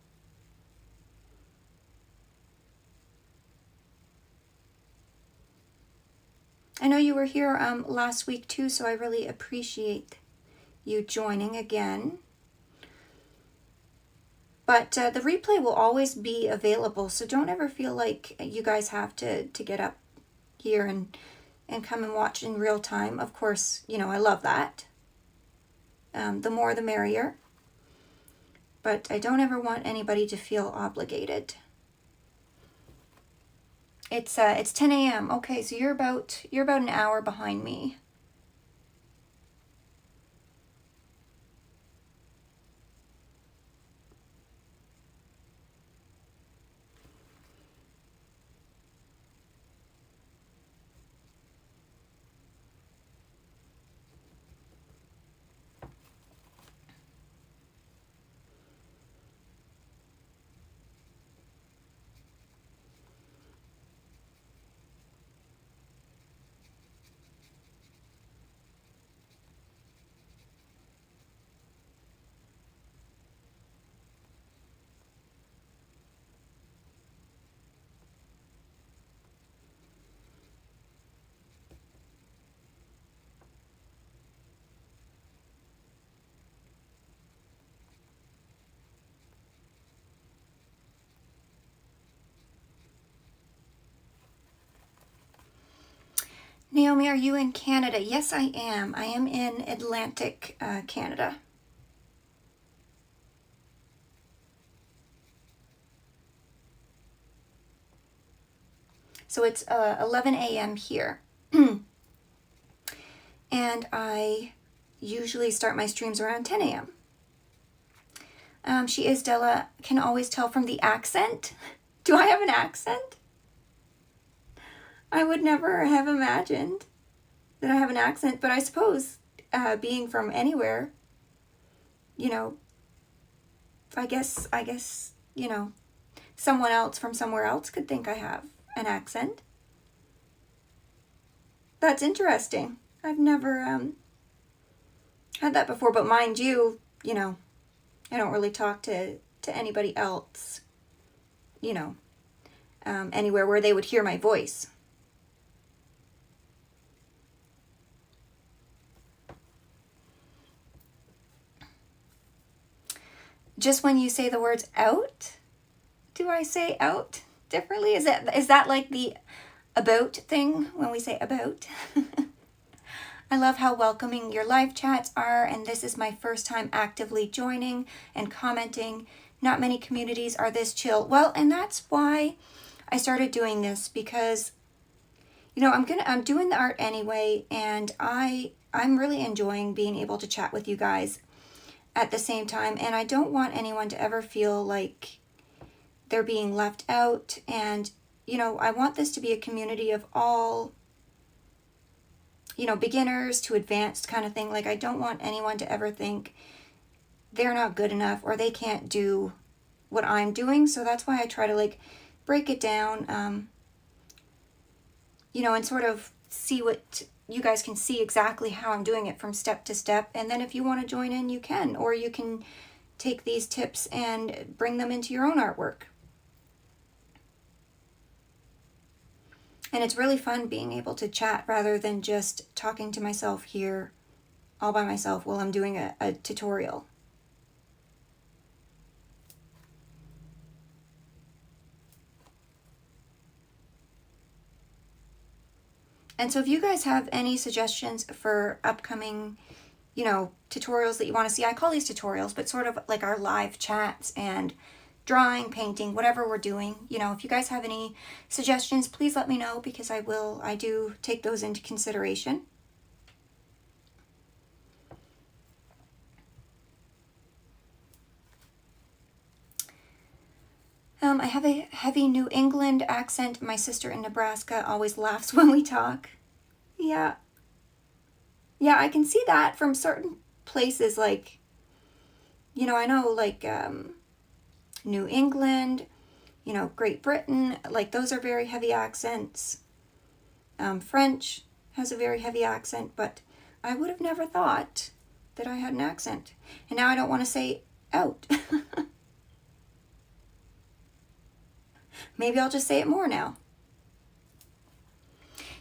I know you were here last week too, so I really appreciate you joining again. But the replay will always be available, so don't ever feel like you guys have to get up here and come and watch in real time. Of course, you know, I love that. The more the merrier. But I don't ever want anybody to feel obligated. It's 10 a.m. Okay, so you're about an hour behind me. Naomi, are you in Canada? Yes, I am. I am in Atlantic Canada. So it's 11 a.m. here. And I usually start my streams around 10 a.m. She is Della, can always tell from the accent. Do I have an accent? I would never have imagined that I have an accent, but I suppose being from anywhere, you know, I guess, you know, someone else from somewhere else could think I have an accent. That's interesting. I've never had that before, but mind you, you know, I don't really talk to anybody else, you know, anywhere where they would hear my voice. Just when you say the words out, do I say out differently? Is that like the about thing when we say about? I love how welcoming your live chats are, and this is my first time actively joining and commenting. Not many communities are this chill. Well, and that's why I started doing this, because you know, I'm doing the art anyway, and I'm really enjoying being able to chat with you guys at the same time, and I don't want anyone to ever feel like they're being left out. And you know, I want this to be a community of all, you know, beginners to advanced kind of thing. Like, I don't want anyone to ever think they're not good enough or they can't do what I'm doing. So that's why I try to like break it down, you know, and sort of see what you guys can see exactly how I'm doing it from step to step. And then if you want to join in, you can, or you can take these tips and bring them into your own artwork. And it's really fun being able to chat rather than just talking to myself here all by myself while I'm doing a tutorial. And so if you guys have any suggestions for upcoming, you know, tutorials that you want to see, I call these tutorials, but sort of like our live chats and drawing, painting, whatever we're doing, you know, if you guys have any suggestions, please let me know, because I do take those into consideration. I have a heavy New England accent. My sister in Nebraska always laughs when we talk. Yeah. Yeah, I can see that from certain places, like, you know, I know like New England, you know, Great Britain, like those are very heavy accents. French has a very heavy accent, but I would have never thought that I had an accent. And now I don't want to say out. Maybe I'll just say it more now.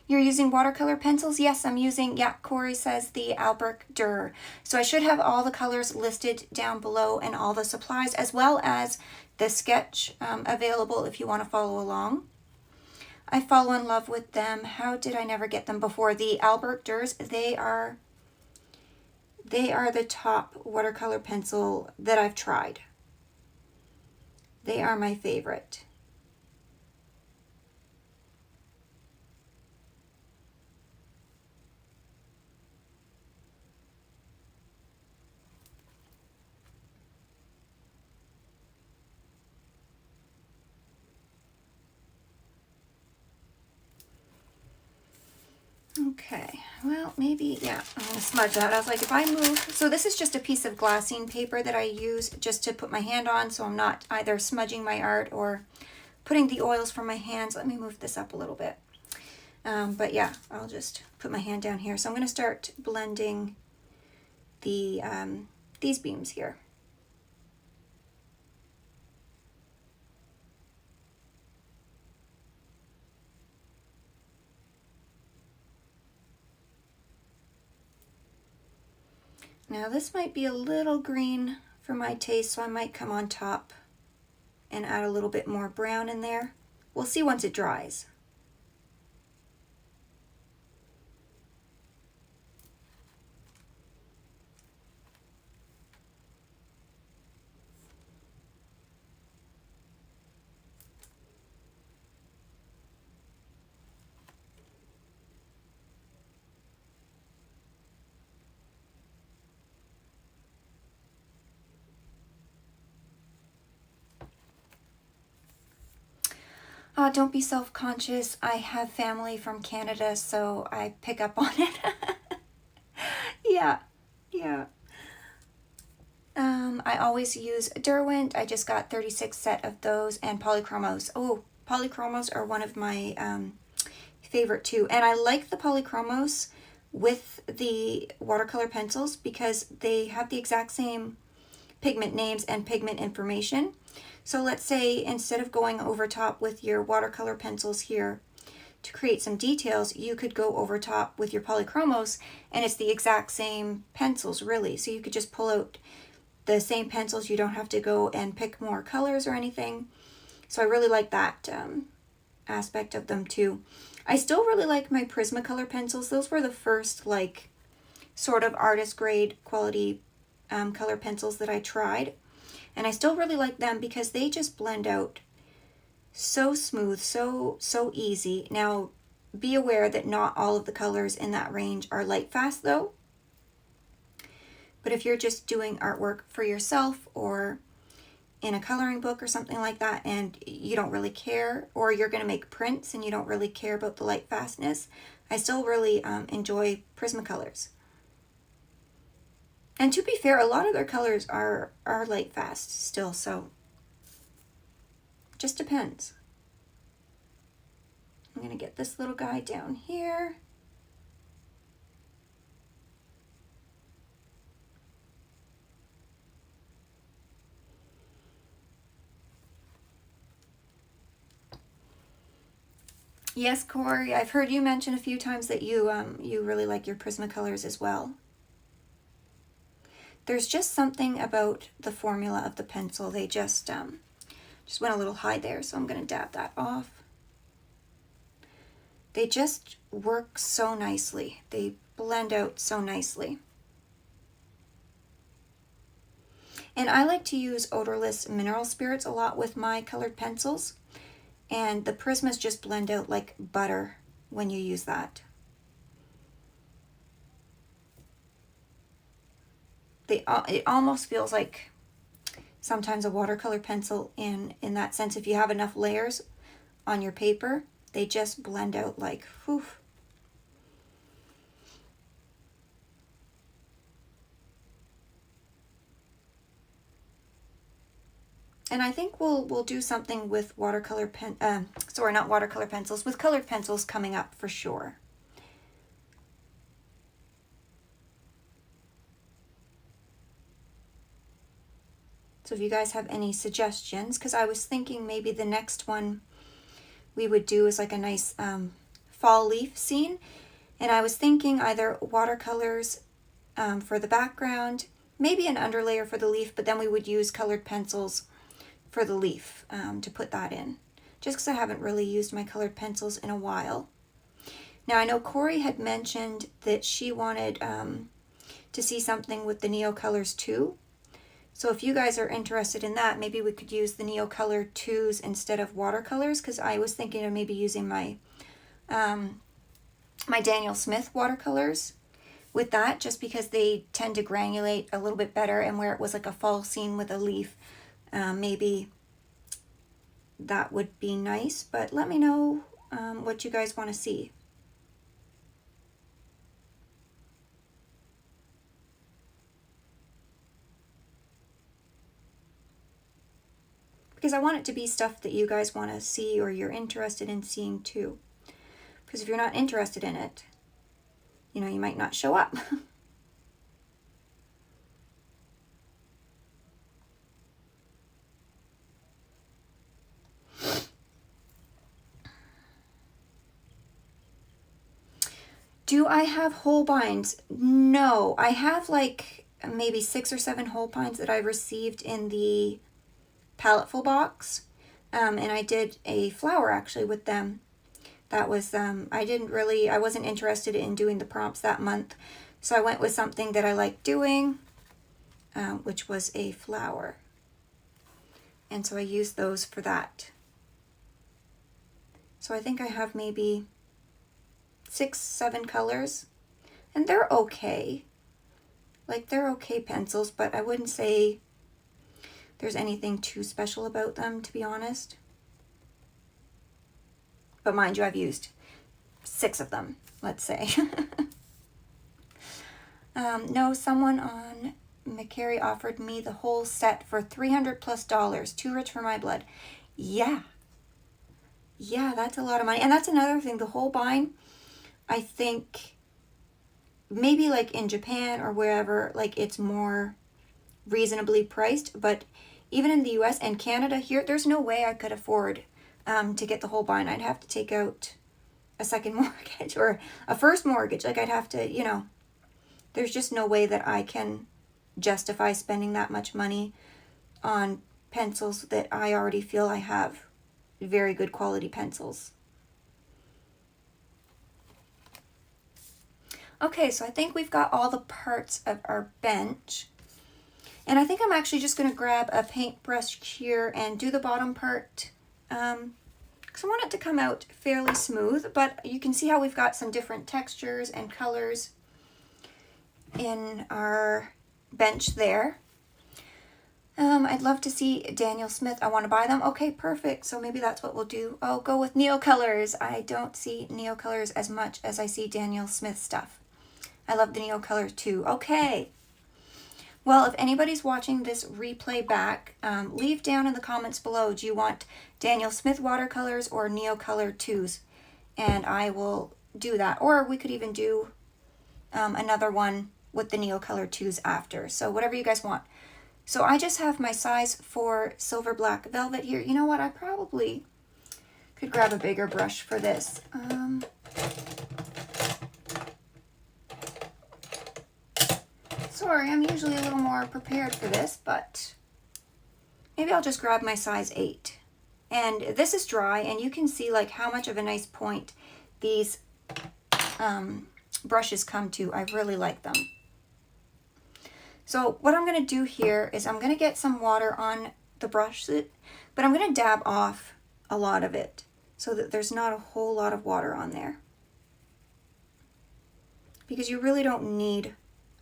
You're using watercolor pencils? Yes, I'm using, yeah, Corey says the Albrecht Durer. So I should have all the colors listed down below and all the supplies, as well as the sketch available if you want to follow along. I fall in love with them. How did I never get them before? The Albrecht Durers, they are the top watercolor pencil that I've tried. They are my favorite. Okay, well, maybe, yeah, I'm going to smudge that. I was like, if I move, so this is just a piece of glassine paper that I use just to put my hand on, so I'm not either smudging my art or putting the oils from my hands. Let me move this up a little bit. But yeah, I'll just put my hand down here. So I'm going to start blending the these beams here. Now this might be a little green for my taste, so I might come on top and add a little bit more brown in there. We'll see once it dries. Don't be self-conscious. I have family from Canada, so I pick up on it. Yeah, yeah. I always use Derwent. I just got 36 set of those, and Polychromos. Oh, Polychromos are one of my favorite too. And I like the Polychromos with the watercolor pencils because they have the exact same pigment names and pigment information. So let's say instead of going over top with your watercolor pencils here to create some details, you could go over top with your Polychromos and it's the exact same pencils really. So you could just pull out the same pencils. You don't have to go and pick more colors or anything. So I really like that aspect of them too. I still really like my Prismacolor pencils. Those were the first like sort of artist grade quality color pencils that I tried. And I still really like them because they just blend out so smooth, so easy. Now, be aware that not all of the colors in that range are light fast though. But if you're just doing artwork for yourself or in a coloring book or something like that and you don't really care, or you're going to make prints and you don't really care about the light fastness, I still really enjoy Prismacolors. And to be fair, a lot of their colors are light fast still, so just depends. I'm going to get this little guy down here. Yes, Corey, I've heard you mention a few times that you really like your Prismacolors as well. There's just something about the formula of the pencil. They just went a little high there, so I'm going to dab that off. They just work so nicely. They blend out so nicely. And I like to use odorless mineral spirits a lot with my colored pencils. And the Prismas just blend out like butter when you use that. It almost feels like sometimes a watercolor pencil in that sense. If you have enough layers on your paper, they just blend out like, whew. And I think we'll do something with watercolor not watercolor pencils, with colored pencils coming up for sure. So if you guys have any suggestions, because I was thinking maybe the next one we would do is like a nice fall leaf scene. And I was thinking either watercolors for the background, maybe an underlayer for the leaf, but then we would use colored pencils for the leaf to put that in. Just because I haven't really used my colored pencils in a while. Now I know Corey had mentioned that she wanted to see something with the Neocolors too. So if you guys are interested in that, maybe we could use the Neocolor 2s instead of watercolors, because I was thinking of maybe using my my Daniel Smith watercolors with that, just because they tend to granulate a little bit better, and where it was like a fall scene with a leaf, maybe that would be nice. But let me know what you guys want to see. Because I want it to be stuff that you guys want to see or you're interested in seeing too. Because if you're not interested in it, you know, you might not show up. Do I have Holbeins? No, I have like maybe 6 or 7 Holbeins that I received in the Palettefull box, and I did a flower actually with them. That was I wasn't interested in doing the prompts that month, so I went with something that I like doing, which was a flower, and so I used those for that. So I think I have maybe 6, 7 colors, and they're okay. Like, they're okay pencils, but I wouldn't say there's anything too special about them, to be honest. But mind you, I've used 6 of them, let's say. No, someone on McCary offered me the whole set for $300+. Too rich for my blood. Yeah. Yeah, that's a lot of money. And that's another thing. The whole bind, I think maybe like in Japan or wherever, like it's more reasonably priced. But even in the US and Canada here, there's no way I could afford to get the whole bind. I'd have to take out a second mortgage or a first mortgage. Like I'd have to, you know, there's just no way that I can justify spending that much money on pencils that I already feel I have very good quality pencils. Okay, so I think we've got all the parts of our bench. And I think I'm actually just going to grab a paintbrush here and do the bottom part. Because I want it to come out fairly smooth, but you can see how we've got some different textures and colors in our bench there. I'd love to see Daniel Smith. I want to buy them. Okay, perfect. So maybe that's what we'll do. I'll go with Neocolors. I don't see Neocolors as much as I see Daniel Smith stuff. I love the Neocolor too. Okay. Well, if anybody's watching this replay back, leave down in the comments below, do you want Daniel Smith watercolors or Neocolor 2s? And I will do that. Or we could even do another one with the Neocolor 2s after. So whatever you guys want. So I just have my size 4 silver black velvet here. You know what? I probably could grab a bigger brush for this. Sorry, I'm usually a little more prepared for this, but maybe I'll just grab my size 8. And this is dry, and you can see like how much of a nice point these brushes come to. I really like them. So what I'm going to do here is I'm going to get some water on the brush, but I'm going to dab off a lot of it so that there's not a whole lot of water on there. Because you really don't need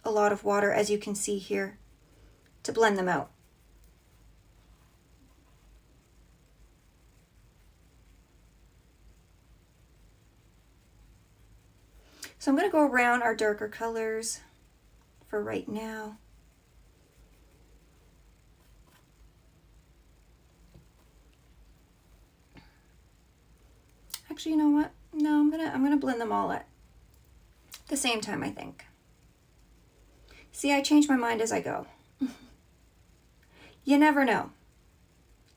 a lot of water, as you can see here, to blend them out. So I'm going to go around our darker colors for right now. Actually, you know what? No, I'm gonna blend them all at the same time, I think. See, I change my mind as I go. You never know.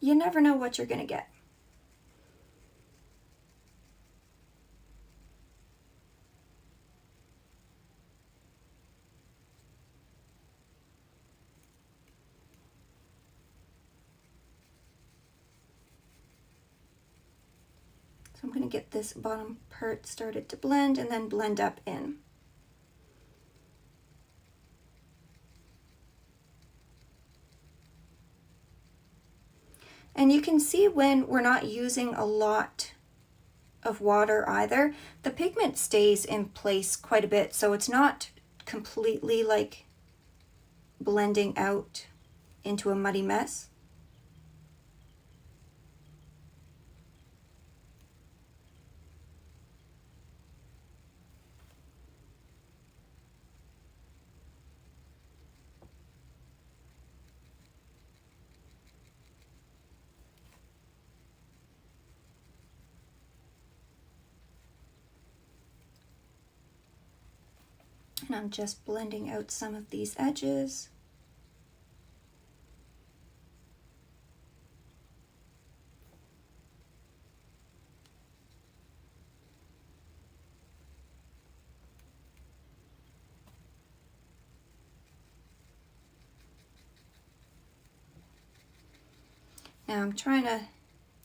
You never know what you're gonna get. So I'm going to get this bottom part started to blend and then blend up in. And you can see when we're not using a lot of water either, the pigment stays in place quite a bit, so it's not completely like blending out into a muddy mess. And I'm just blending out some of these edges. Now I'm trying to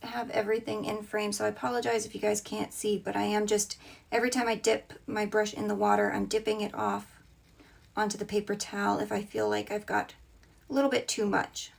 have everything in frame, so I apologize if you guys can't see, but I am just, every time I dip my brush in the water, I'm dipping it off onto the paper towel if I feel like I've got a little bit too much.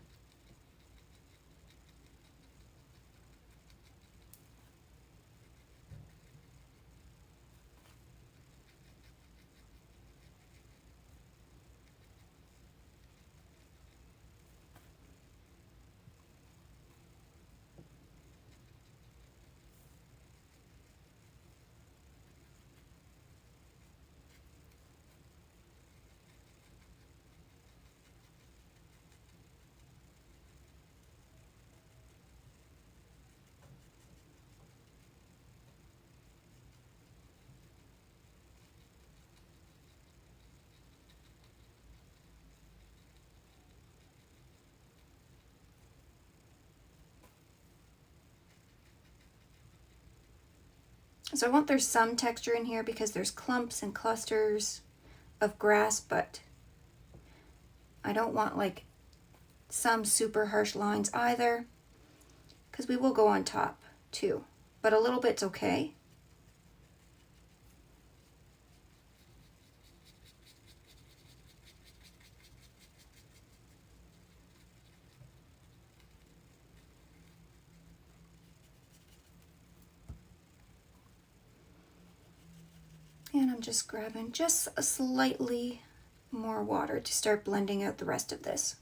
So I want there's some texture in here because there's clumps and clusters of grass, but I don't want like some super harsh lines either, because we will go on top too, but a little bit's okay. And I'm just grabbing just a slightly more water to start blending out the rest of this.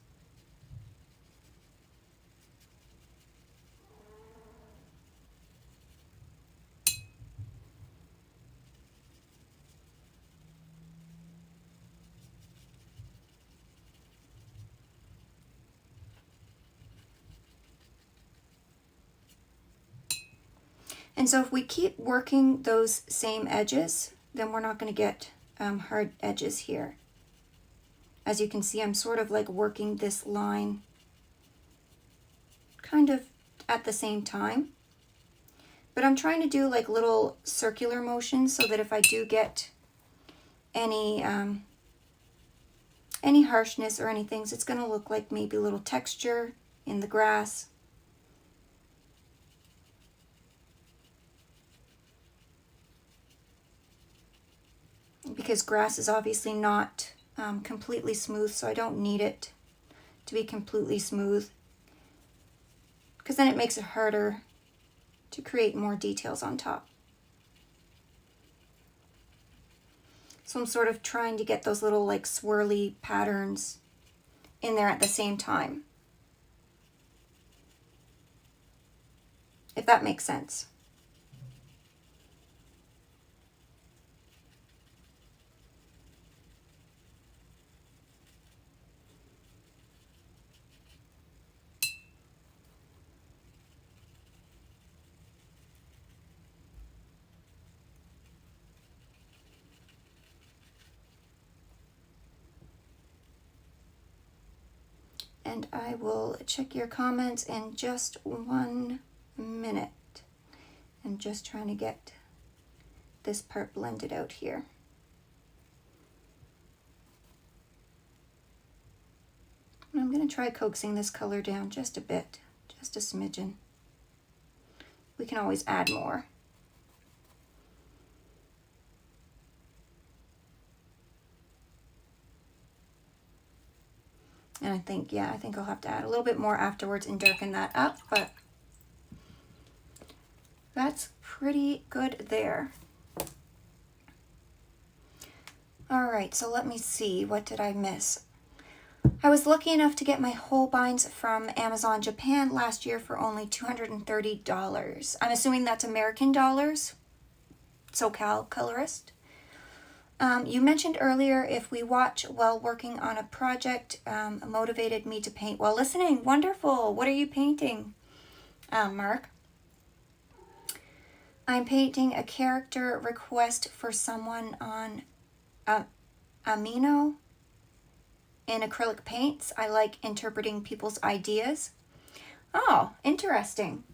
And so if we keep working those same edges, then we're not going to get hard edges here. As you can see, I'm sort of like working this line kind of at the same time. But I'm trying to do like little circular motions so that if I do get any harshness or anything, it's going to look like maybe a little texture in the grass. Because grass is obviously not completely smooth, so I don't need it to be completely smooth, because then it makes it harder to create more details on top. So I'm sort of trying to get those little like swirly patterns in there at the same time, if that makes sense. And I will check your comments in just 1 minute. I'm just trying to get this part blended out here. I'm going to try coaxing this color down just a bit, just a smidgen. We can always add more. And I think I'll have to add a little bit more afterwards and darken that up, but that's pretty good there. All right, so let me see, what did I miss? I was lucky enough to get my Holbeins from Amazon Japan last year for only $230. I'm assuming that's American dollars. SoCal colorist. You mentioned earlier if we watch while working on a project motivated me to paint while listening. Wonderful. What are you painting, Mark? I'm painting a character request for someone on Amino in acrylic paints. I like interpreting people's ideas. Oh, interesting.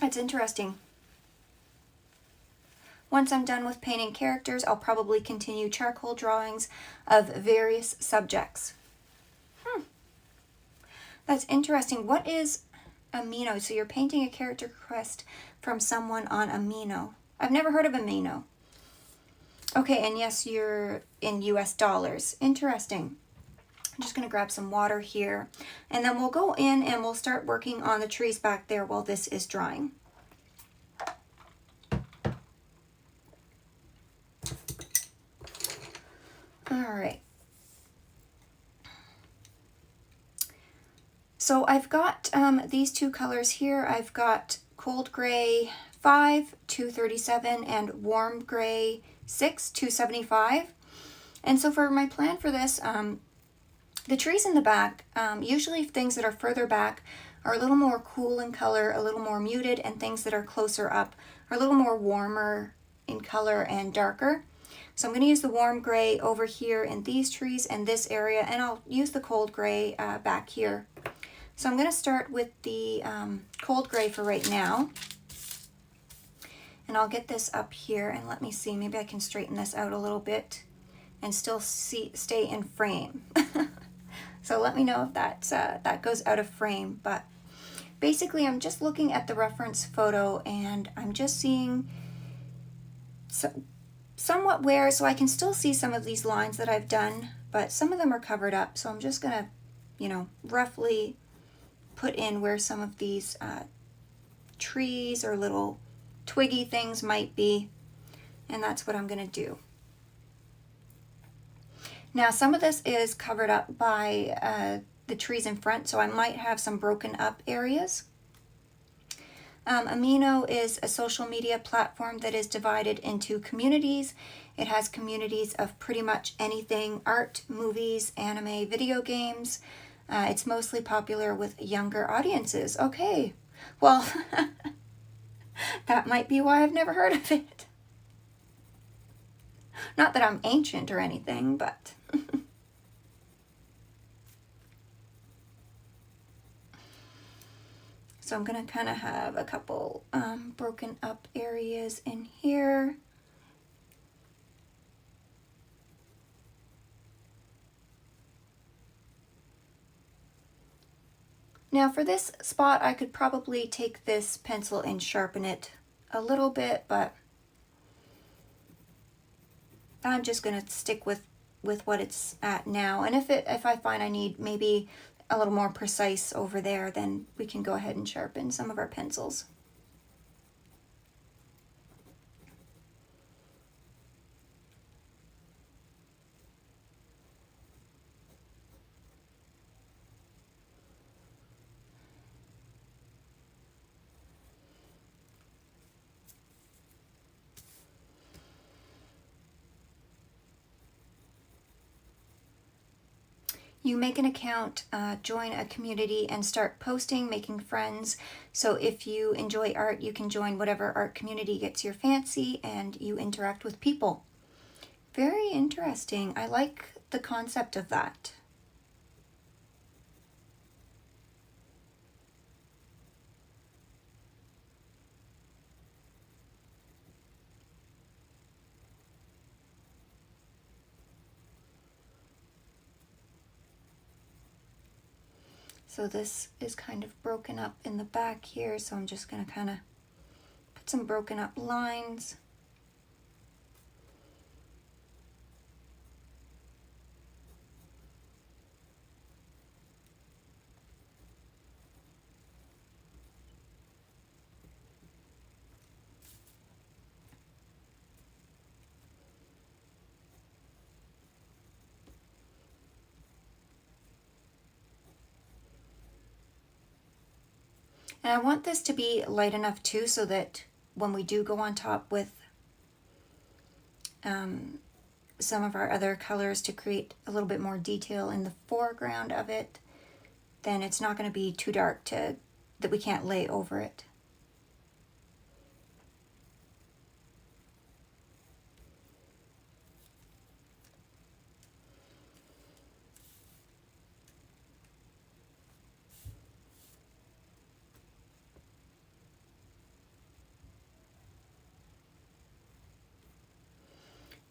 That's interesting. Once I'm done with painting characters, I'll probably continue charcoal drawings of various subjects. That's interesting. What is Amino? So you're painting a character request from someone on Amino. I've never heard of Amino. Okay, and yes, you're in US dollars. Interesting. I'm just going to grab some water here, and then we'll go in and we'll start working on the trees back there while this is drying. All right. So I've got these two colors here. I've got Cold Gray 5, 237, and Warm Gray 6, 275. And so for my plan for this, the trees in the back, usually things that are further back are a little more cool in color, a little more muted, and things that are closer up are a little more warmer in color and darker. So I'm going to use the warm gray over here in these trees and this area, and I'll use the cold gray back here. So I'm going to start with the cold gray for right now. And I'll get this up here and let me see, maybe I can straighten this out a little bit and still stay in frame. So let me know if that goes out of frame. But basically I'm just looking at the reference photo and I'm just seeing somewhat wear, so I can still see some of these lines that I've done, but some of them are covered up. So I'm just gonna, you know, roughly put in where some of these trees or little twiggy things might be, and that's what I'm gonna do. Now some of this is covered up by the trees in front, so I might have some broken up areas. Amino is a social media platform that is divided into communities. It has communities of pretty much anything: art, movies, anime, video games. It's mostly popular with younger audiences. Okay, well, that might be why I've never heard of it. Not that I'm ancient or anything, but... So I'm going to kind of have a couple broken up areas in here. Now for this spot, I could probably take this pencil and sharpen it a little bit, but I'm just going to stick with what it's at now. And if I find I need maybe a little more precise over there, then we can go ahead and sharpen some of our pencils. You make an account, join a community, and start posting, making friends. So if you enjoy art, you can join whatever art community gets your fancy, and you interact with people. Very interesting. I like the concept of that. So this is kind of broken up in the back here, so I'm just going to kind of put some broken up lines. And I want this to be light enough too, so that when we do go on top with some of our other colors to create a little bit more detail in the foreground of it, then it's not going to be too dark that we can't lay over it.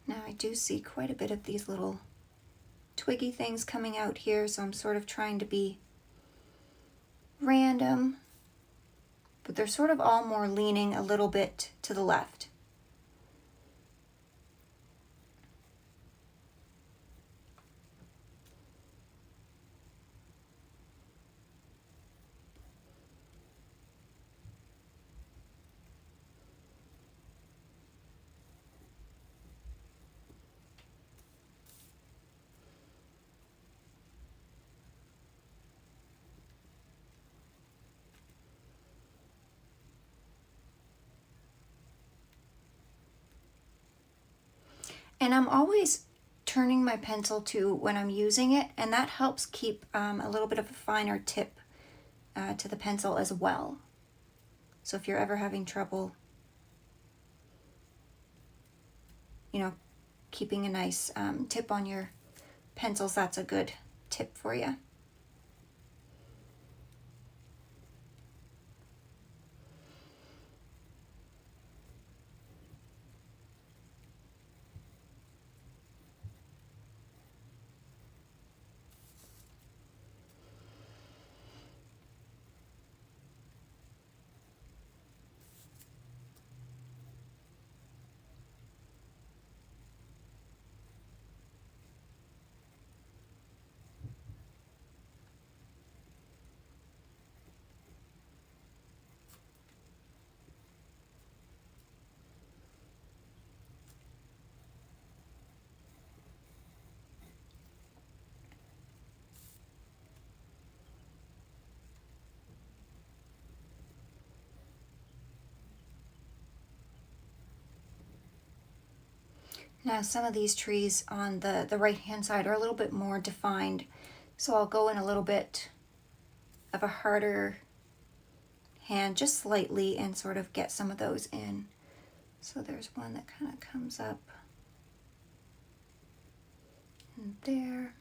Now I do see quite a bit of these little twiggy things coming out here, so I'm sort of trying to be random, but they're sort of all more leaning a little bit to the left. And I'm always turning my pencil to when I'm using it, and that helps keep a little bit of a finer tip to the pencil as well. So if you're ever having trouble, you know, keeping a nice tip on your pencils, that's a good tip for you. Now some of these trees on the right hand side are a little bit more defined, so I'll go in a little bit of a harder hand, just slightly, and sort of get some of those in. So there's one that kind of comes up and there.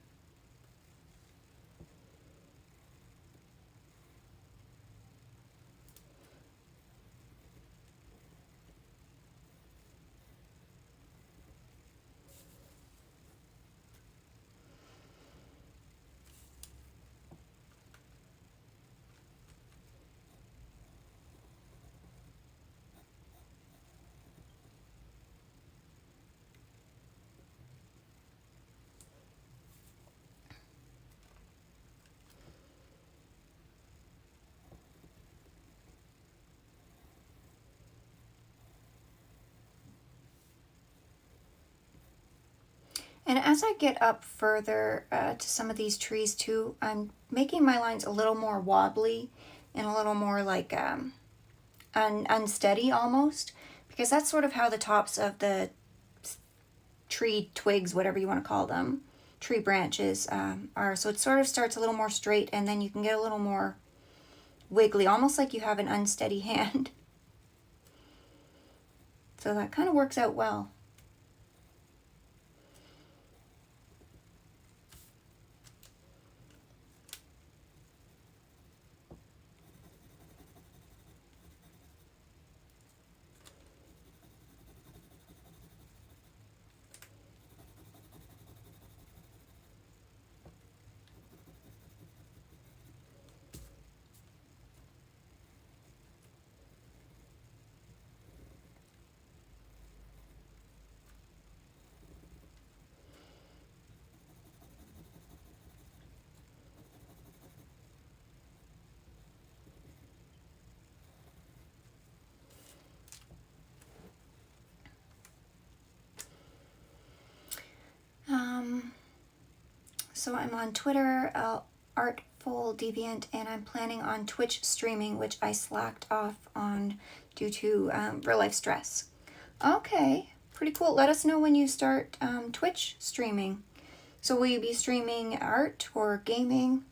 And as I get up further to some of these trees too, I'm making my lines a little more wobbly and a little more like unsteady almost, because that's sort of how the tops of the tree twigs, whatever you want to call them, tree branches are. So it sort of starts a little more straight, and then you can get a little more wiggly, almost like you have an unsteady hand. So that kind of works out well. So I'm on Twitter, Artful Deviant, and I'm planning on Twitch streaming, which I slacked off on due to real life stress. Okay, pretty cool. Let us know when you start Twitch streaming. So will you be streaming art or gaming?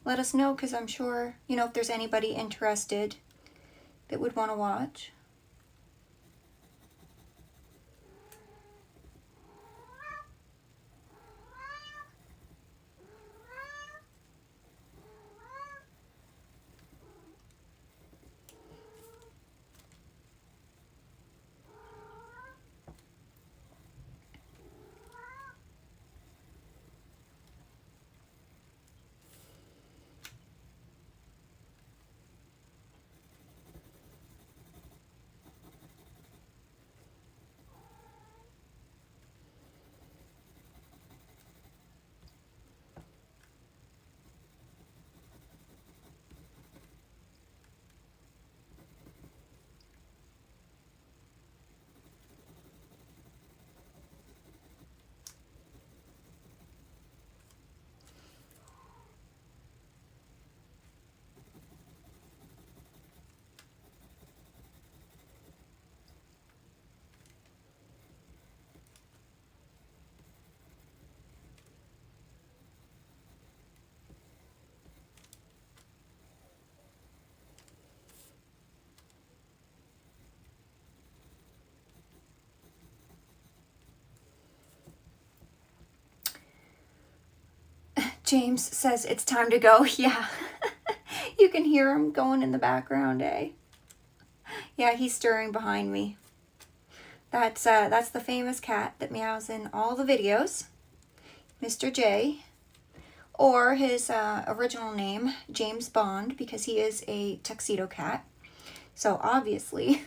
Let us know, because I'm sure, you know, if there's anybody interested that would want to watch. James says it's time to go. Yeah. You can hear him going in the background, eh? Yeah, he's stirring behind me. That's the famous cat that meows in all the videos, Mr. J, or his original name, James Bond, because he is a tuxedo cat. So obviously,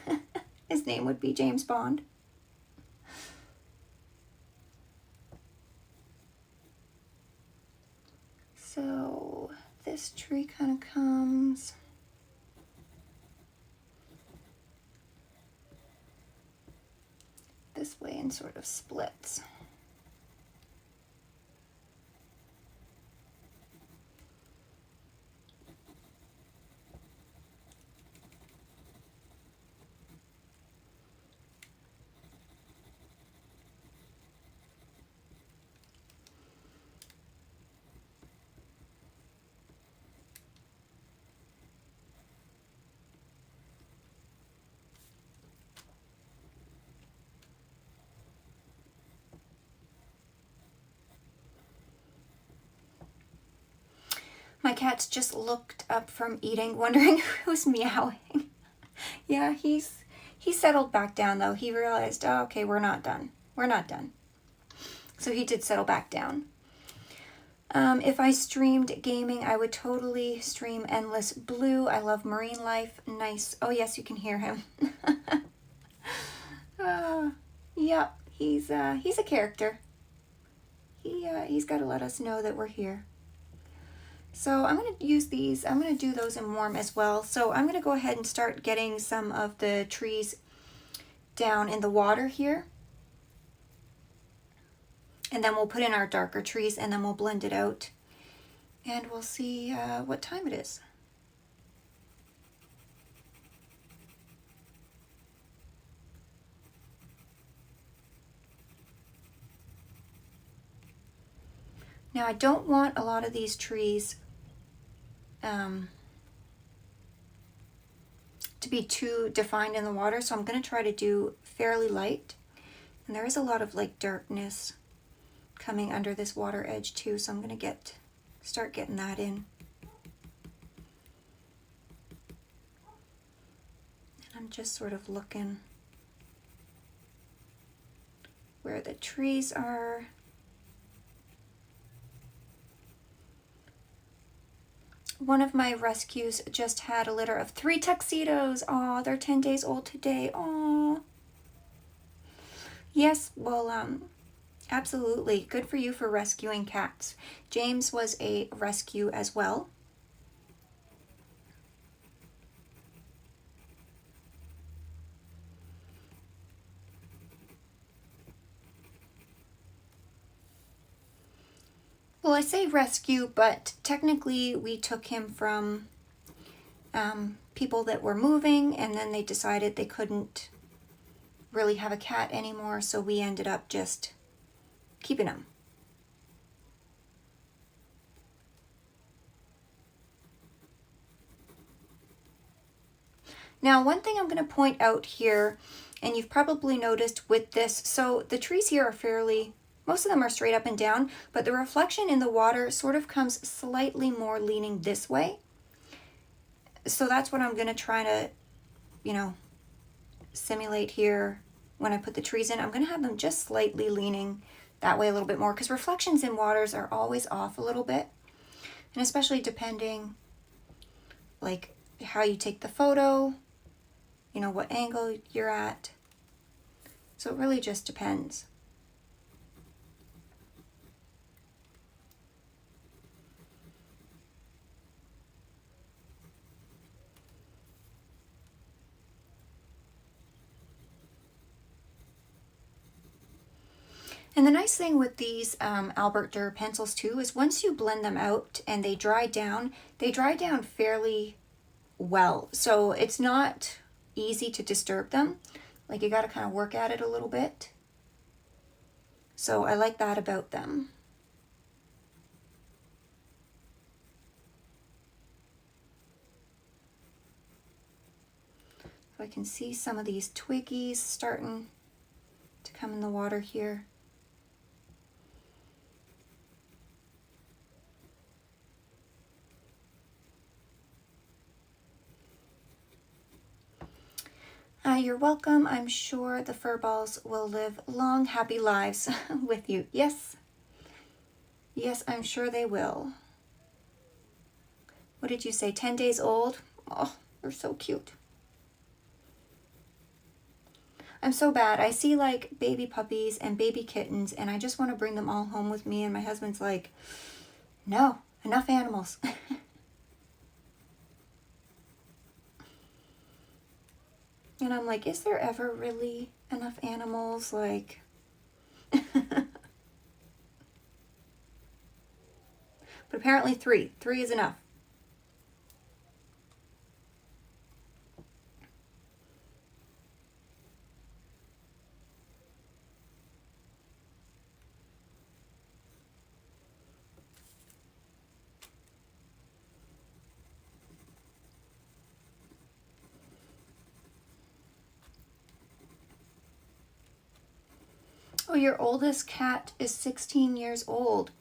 his name would be James Bond. So this tree kind of comes this way and sort of splits. cat's just looked up from eating, wondering who's meowing. Yeah, he settled back down though. He realized, oh, okay, we're not done. We're not done. So he did settle back down. If I streamed gaming, I would totally stream Endless Blue. I love marine life. Nice. Oh yes, you can hear him. Yep, he's a character. He's got to let us know that we're here. So I'm going to use these. I'm going to do those in warm as well. So I'm going to go ahead and start getting some of the trees down in the water here. And then we'll put in our darker trees and then we'll blend it out. And we'll see what time it is. Now I don't want a lot of these trees to be too defined in the water, so I'm going to try to do fairly light. And there is a lot of like darkness coming under this water edge too, so I'm going to start getting that in. And I'm just sort of looking where the trees are. One of my rescues just had a litter of 3 tuxedos. Aw, they're 10 days old today. Aw. Yes, well, absolutely. Good for you for rescuing cats. James was a rescue as well. Well, I say rescue, but technically we took him from people that were moving, and then they decided they couldn't really have a cat anymore, so we ended up just keeping him. Now, one thing I'm going to point out here, and you've probably noticed with this, so the trees here are most of them are straight up and down, but the reflection in the water sort of comes slightly more leaning this way. So that's what I'm going to try to, simulate here when I put the trees in. I'm going to have them just slightly leaning that way a little bit more, because reflections in waters are always off a little bit. And especially depending like how you take the photo, what angle you're at. So it really just depends. And the nice thing with these Albrecht Durer pencils too is once you blend them out and they dry down fairly well. So it's not easy to disturb them. Like you got to kind of work at it a little bit. So I like that about them. So I can see some of these twiggies starting to come in the water here. You're welcome. I'm sure the fur balls will live long, happy lives with you. Yes. Yes, I'm sure they will. What did you say? 10 days old? Oh, they're so cute. I'm so bad. I see like baby puppies and baby kittens and I just want to bring them all home with me, and my husband's like, no, enough animals. And I'm like, is there ever really enough animals? Like, but apparently 3. 3 is enough. Oh, your oldest cat is 16 years old.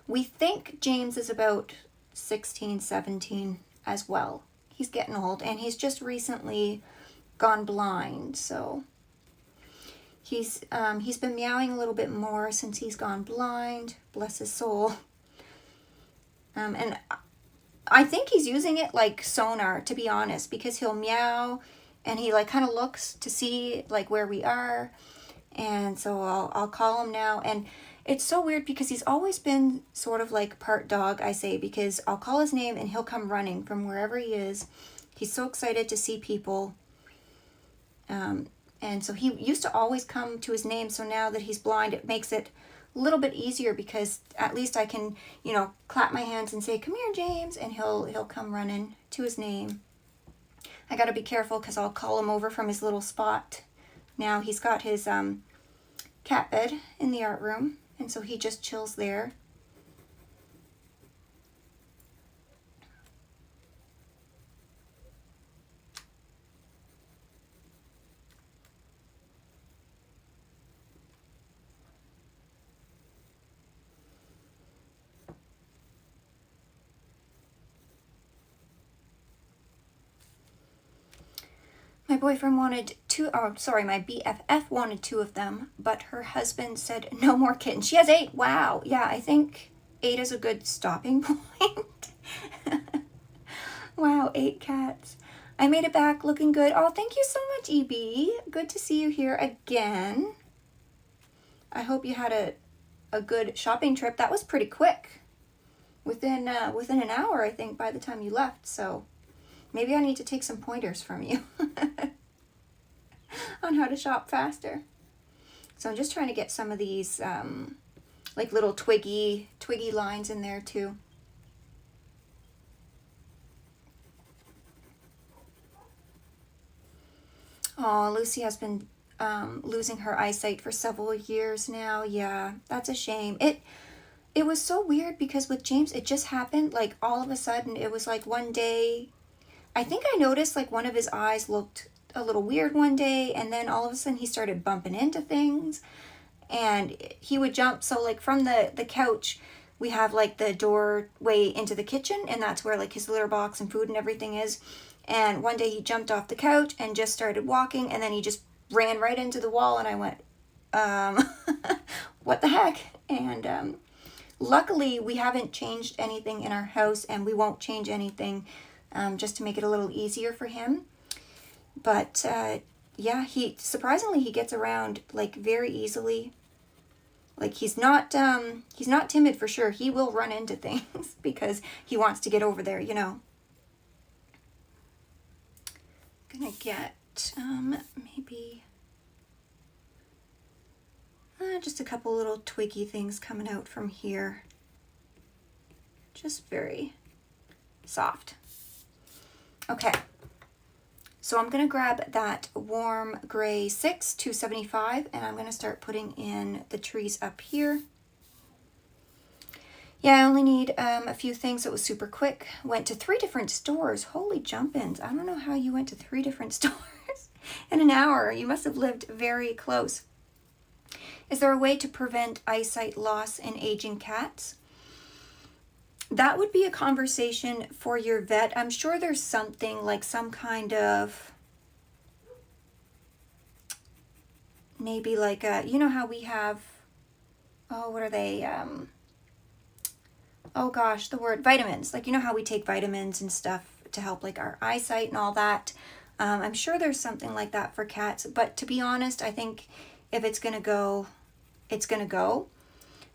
We think James is about 16, 17 as well. He's getting old, and he's just recently gone blind, so he's been meowing a little bit more since he's gone blind. Bless his soul. And I think he's using it like sonar, to be honest, because he'll meow and he like kind of looks to see like where we are. And so I'll call him now. And it's so weird because he's always been sort of like part dog, I say, because I'll call his name and he'll come running from wherever he is. He's so excited to see people. And so he used to always come to his name. So now that he's blind, it makes it a little bit easier because at least I can, you know, clap my hands and say, "Come here, James," and he'll come running to his name. I got to be careful because I'll call him over from his little spot. Now he's got his cat bed in the art room, and so he just chills there. My boyfriend wanted my BFF wanted 2 of them, but her husband said no more kittens. She has 8. Wow. Yeah, I think 8 is a good stopping point. Wow, 8 cats. I made it back looking good. Oh, thank you so much, EB. Good to see you here again. I hope you had a good shopping trip. That was pretty quick. Within an hour, I think, by the time you left, so maybe I need to take some pointers from you on how to shop faster. So I'm just trying to get some of these like little twiggy lines in there too. Oh, Lucy has been losing her eyesight for several years now. Yeah, that's a shame. It was so weird because with James, it just happened like all of a sudden. It was like one day, I think I noticed like one of his eyes looked a little weird one day, and then all of a sudden he started bumping into things and he would jump. So like from the couch, we have like the doorway into the kitchen, and that's where like his litter box and food and everything is. And one day he jumped off the couch and just started walking, and then he just ran right into the wall, and I went, what the heck? And luckily we haven't changed anything in our house, and we won't change anything just to make it a little easier for him. But yeah, he gets around like very easily. Like he's not timid for sure. He will run into things because he wants to get over there, you know. Gonna get maybe just a couple little twiggy things coming out from here. Just very soft. Okay, so I'm gonna grab that warm gray 6 275, and I'm gonna start putting in the trees up here. Yeah, I only need a few things. It was super quick. Went to 3 different stores. Holy jumpins. I don't know how you went to 3 different stores in an hour. You must have lived very close. Is there a way to prevent eyesight loss in aging cats? That would be a conversation for your vet. I'm sure there's something like some kind of, maybe like you know how we have, oh, what are they? Oh gosh, the word vitamins. Like, you know how we take vitamins and stuff to help like our eyesight and all that. I'm sure there's something like that for cats. But to be honest, I think if it's going to go, it's going to go.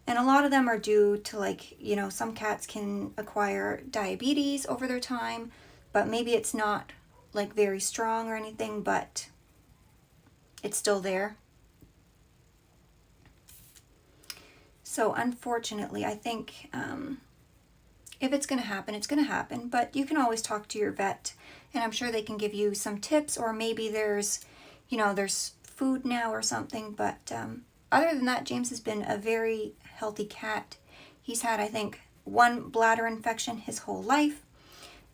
And a lot of them are due to like, you know, some cats can acquire diabetes over their time, but maybe it's not like very strong or anything, but it's still there. So unfortunately, I think if it's going to happen, it's going to happen, but you can always talk to your vet, and I'm sure they can give you some tips, or maybe there's, you know, there's food now or something. But other than that, James has been a very healthy cat. He's had, I think, 1 bladder infection his whole life,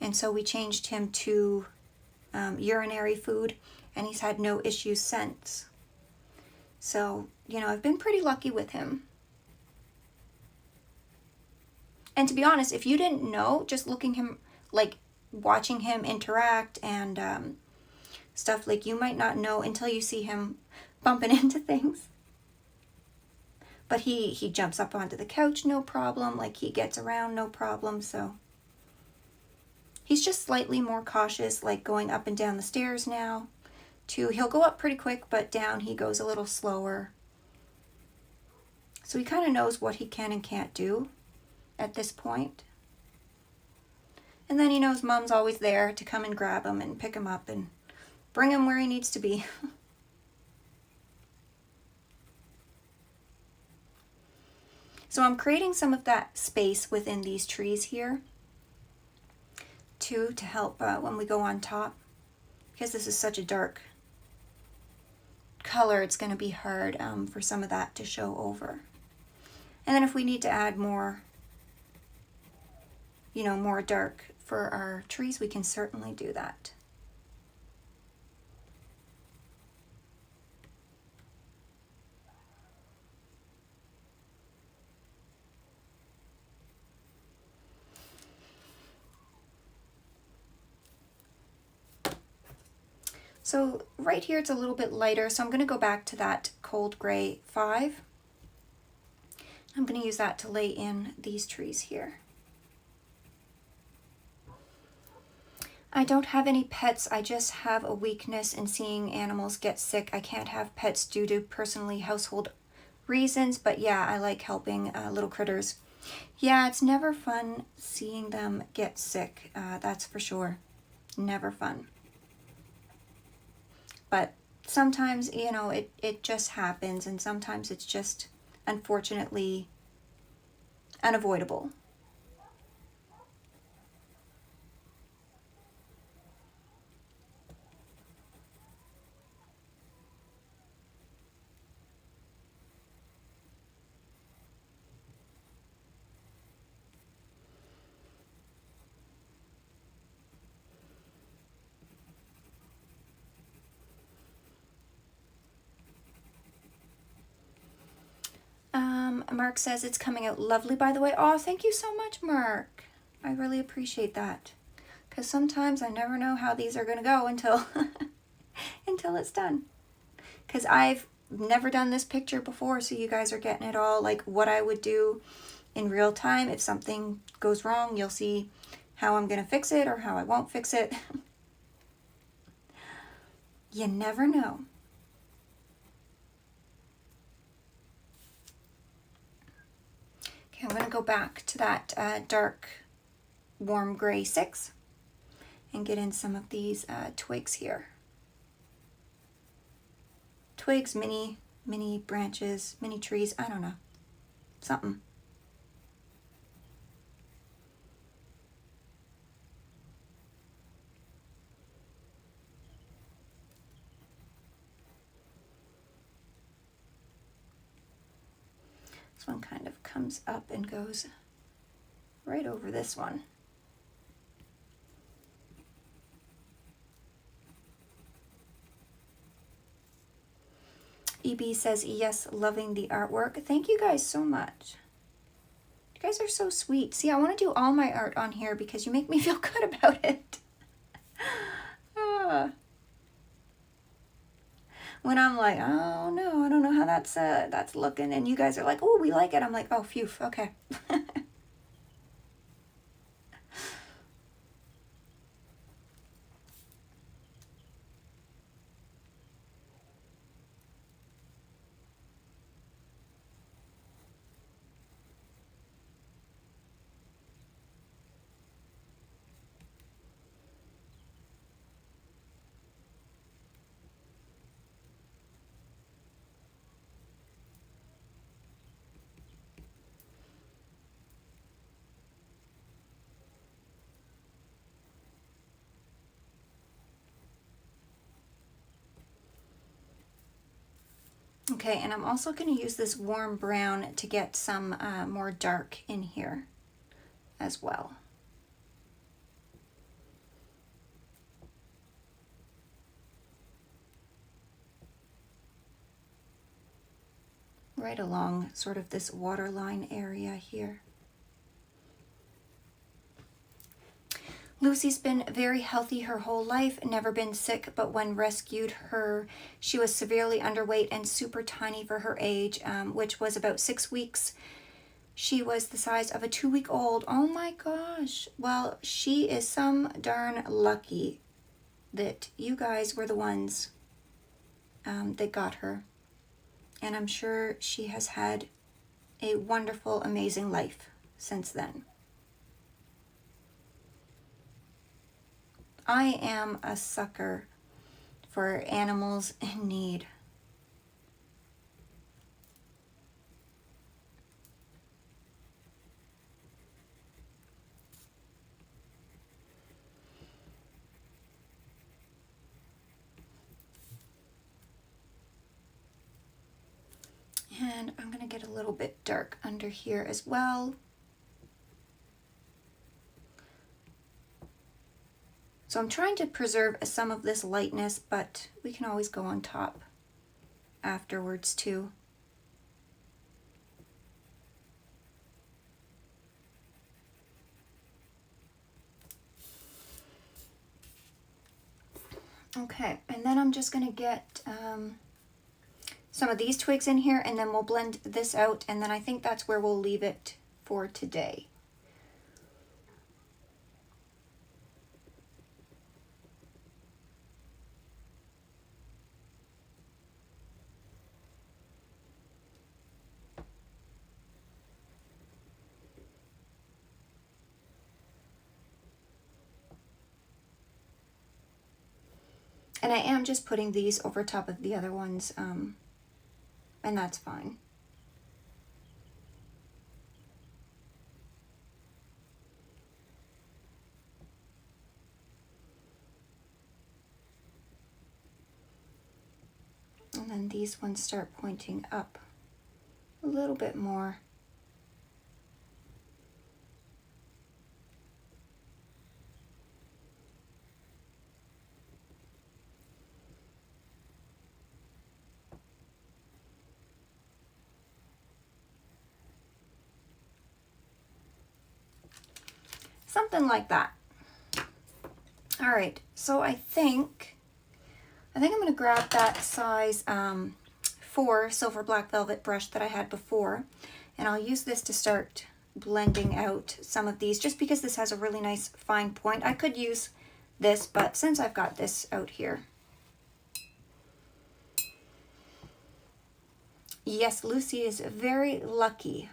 and so we changed him to urinary food, and he's had no issues since. So, you know, I've been pretty lucky with him. And to be honest, if you didn't know, just looking him, like watching him interact and stuff, like you might not know until you see him bumping into things. But he jumps up onto the couch, no problem. Like he gets around, no problem. So he's just slightly more cautious, like going up and down the stairs now. Too, he'll go up pretty quick, but down he goes a little slower. So he kind of knows what he can and can't do at this point. And then he knows Mom's always there to come and grab him and pick him up and bring him where he needs to be. So I'm creating some of that space within these trees here too, to help when we go on top, because this is such a dark color, it's going to be hard for some of that to show over. And then if we need to add more, you know, more dark for our trees, we can certainly do that. So right here it's a little bit lighter, so I'm going to go back to that cold gray 5. I'm going to use that to lay in these trees here. I don't have any pets. I just have a weakness in seeing animals get sick. I can't have pets due to personally household reasons, but yeah, I like helping little critters. Yeah, it's never fun seeing them get sick. That's for sure. Never fun. But sometimes, you know, it just happens, and sometimes it's just unfortunately unavoidable. Mark says it's coming out lovely, by the way. Oh, thank you so much, Mark. I really appreciate that. Because sometimes I never know how these are going to go until, until it's done. Because I've never done this picture before, so you guys are getting it all, like what I would do in real time. If something goes wrong, you'll see how I'm going to fix it or how I won't fix it. You never know. Okay, I'm going to go back to that dark, warm gray 6 and get in some of these twigs here. Twigs, mini branches, mini trees, I don't know, something. This one kind of comes up and goes right over this one. EB says, yes, loving the artwork. Thank you guys so much. You guys are so sweet. See, I want to do all my art on here because you make me feel good about it. When I'm like, oh no, I don't know how that's looking, and you guys are like, oh, we like it. I'm like, oh, phew, okay. Okay, and I'm also going to use this warm brown to get some more dark in here as well. Right along sort of this waterline area here. Lucy's been very healthy her whole life, never been sick, but when rescued her, she was severely underweight and super tiny for her age, which was about 6 weeks. She was the size of a 2-week-old. Oh my gosh. Well, she is some darn lucky that you guys were the ones that got her. And I'm sure she has had a wonderful, amazing life since then. I am a sucker for animals in need. And I'm going to get a little bit dark under here as well. So I'm trying to preserve some of this lightness, but we can always go on top afterwards too. Okay, and then I'm just going to get some of these twigs in here, and then we'll blend this out, and then I think that's where we'll leave it for today. And I am just putting these over top of the other ones, and that's fine. And then these ones start pointing up a little bit more. Something like that. All right, so I think I'm going to grab that size 4 silver black velvet brush that I had before, and I'll use this to start blending out some of these, just because this has a really nice fine point. I could use this, but since I've got this out here. Yes, Lucy is very lucky.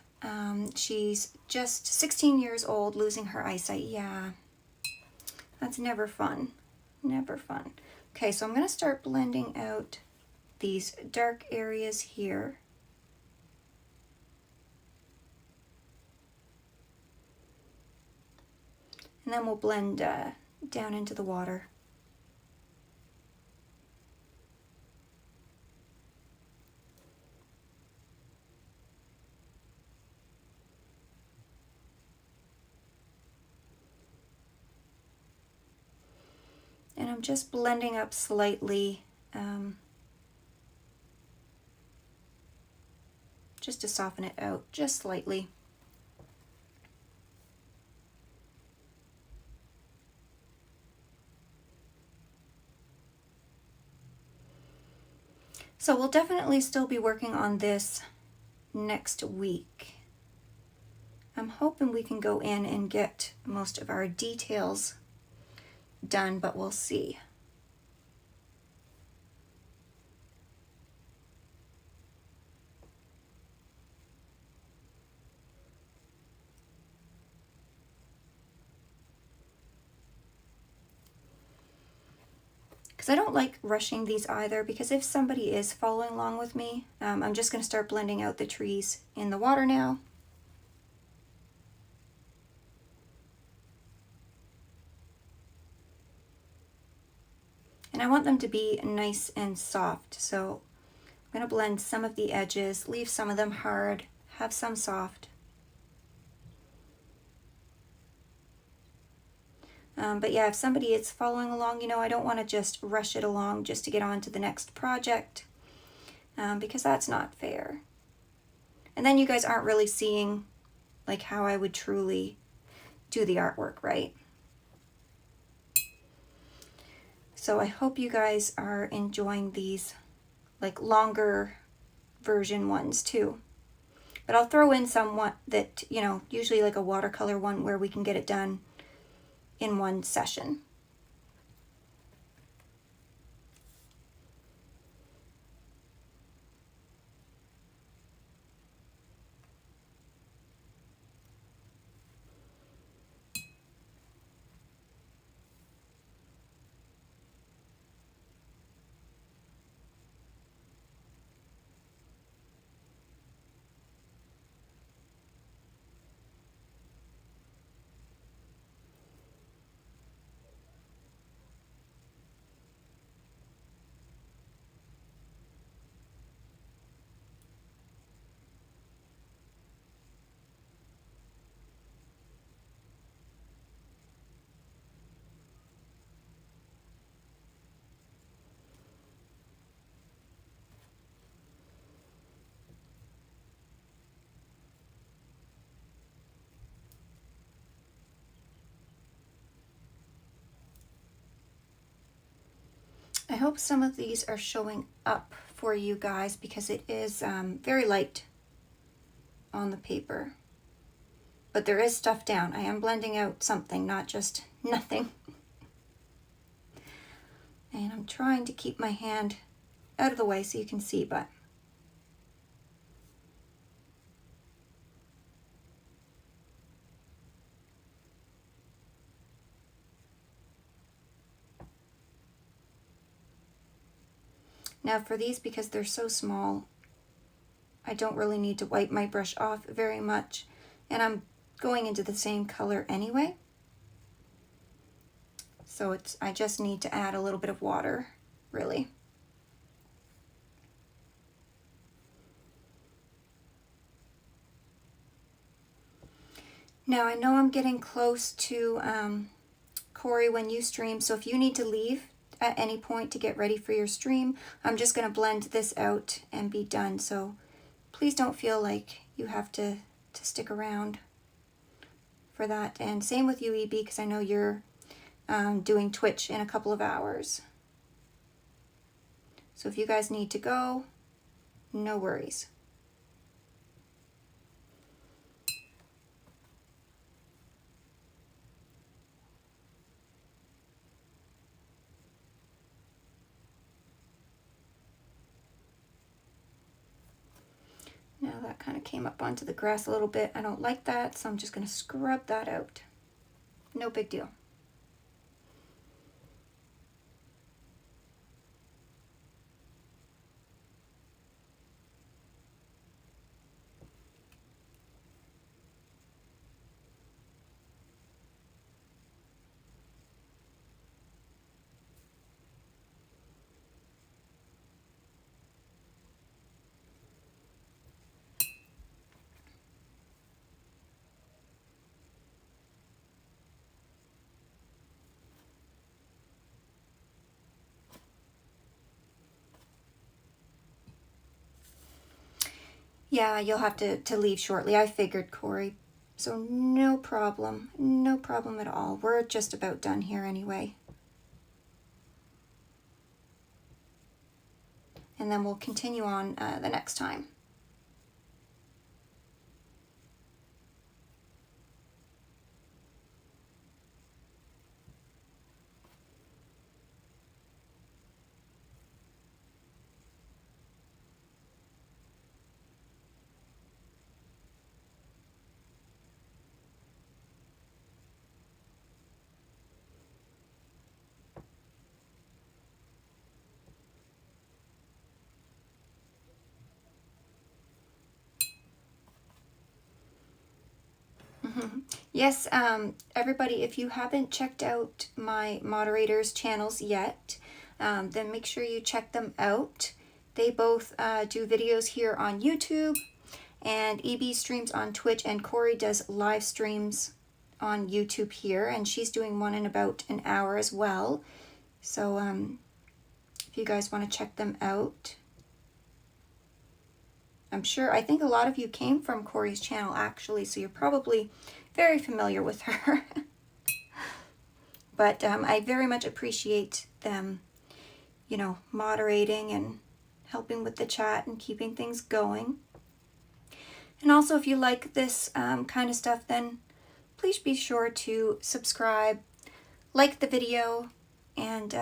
She's just 16 years old, losing her eyesight. Yeah, that's never fun. Never fun. Okay, so I'm going to start blending out these dark areas here. And then we'll blend down into the water. And I'm just blending up slightly, just to soften it out, just slightly. So we'll definitely still be working on this next week. I'm hoping we can go in and get most of our details done, but we'll see. Because I don't like rushing these either, because if somebody is following along with me, I'm just going to start blending out the trees in the water now. And I want them to be nice and soft, so I'm going to blend some of the edges, leave some of them hard, have some soft. But yeah, if somebody is following along, you know, I don't want to just rush it along just to get on to the next project, because that's not fair. And then you guys aren't really seeing like how I would truly do the artwork, right? So I hope you guys are enjoying these like longer version ones too. But I'll throw in some that, you know, usually like a watercolor one where we can get it done in one session. I hope some of these are showing up for you guys because it is very light on the paper. But there is stuff down. I am blending out something, not just nothing. And I'm trying to keep my hand out of the way so you can see, but now for these, because they're so small, I don't really need to wipe my brush off very much, and I'm going into the same color anyway. So I just need to add a little bit of water, really. Now I know I'm getting close to Corey when you stream, so if you need to leave at any point to get ready for your stream, I'm just going to blend this out and be done. So please don't feel like you have to stick around for that. And same with you, EB, because I know you're doing Twitch in a couple of hours. So if you guys need to go, no worries. Now that kind of came up onto the grass a little bit. I don't like that, so I'm just going to scrub that out. No big deal. Yeah, you'll have to leave shortly. I figured, Corey. So no problem. No problem at all. We're just about done here anyway. And then we'll continue on the next time. Yes, everybody, if you haven't checked out my moderators' channels yet, then make sure you check them out. They both do videos here on YouTube, and EB streams on Twitch, and Corey does live streams on YouTube here, and she's doing one in about an hour as well. So if you guys want to check them out. I think a lot of you came from Corey's channel actually, so you're probably very familiar with her. But I very much appreciate them, you know, moderating and helping with the chat and keeping things going. And also, if you like this kind of stuff, then please be sure to subscribe, like the video, and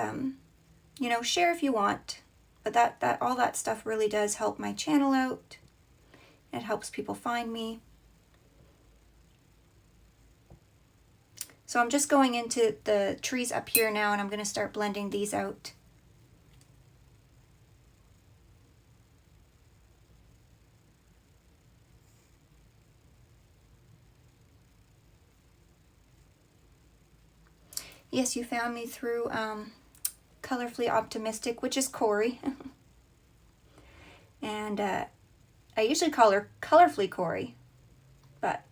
you know, share if you want. But that all that stuff really does help my channel out. It helps people find me. So I'm just going into the trees up here now, and I'm going to start blending these out. Yes, you found me through Colorfully Optimistic, which is Corey. And I usually call her Colorfully Corey, but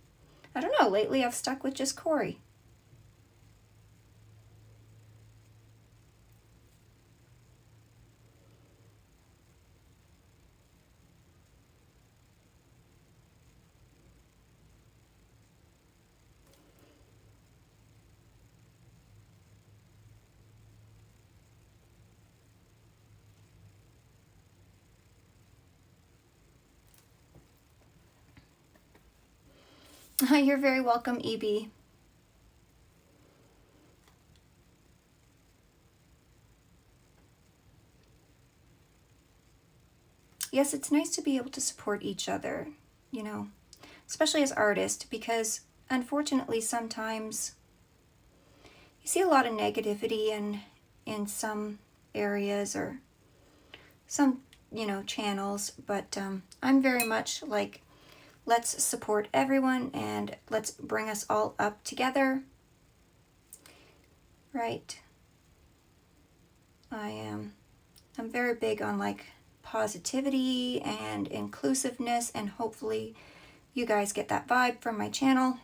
I don't know, lately I've stuck with just Corey. You're very welcome, EB. Yes, it's nice to be able to support each other, you know, especially as artists, because unfortunately sometimes you see a lot of negativity in some areas or some, you know, channels, but I'm very much like, let's support everyone and let's bring us all up together, right? I'm very big on like positivity and inclusiveness, and hopefully you guys get that vibe from my channel.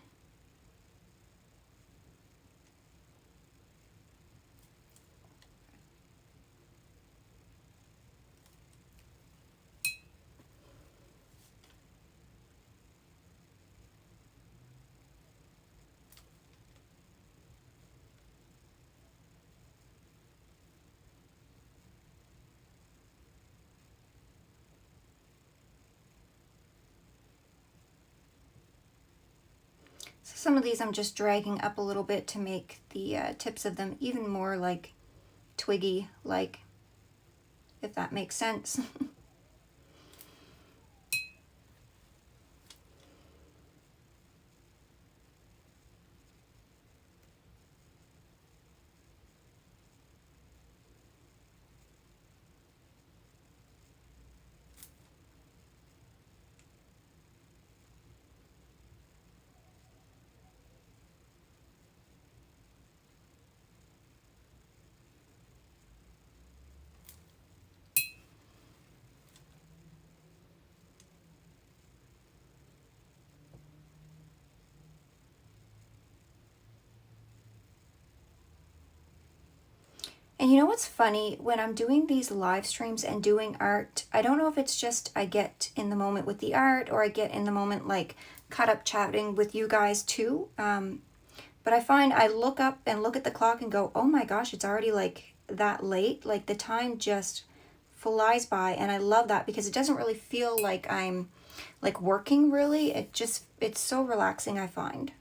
So some of these I'm just dragging up a little bit to make the tips of them even more like twiggy, like, if that makes sense. And you know what's funny? When I'm doing these live streams and doing art, I don't know if it's just I get in the moment with the art, or I get in the moment like caught up chatting with you guys too. But I find I look up and look at the clock and go, oh my gosh, it's already like that late. Like the time just flies by, and I love that because it doesn't really feel like I'm like working really. It's so relaxing, I find.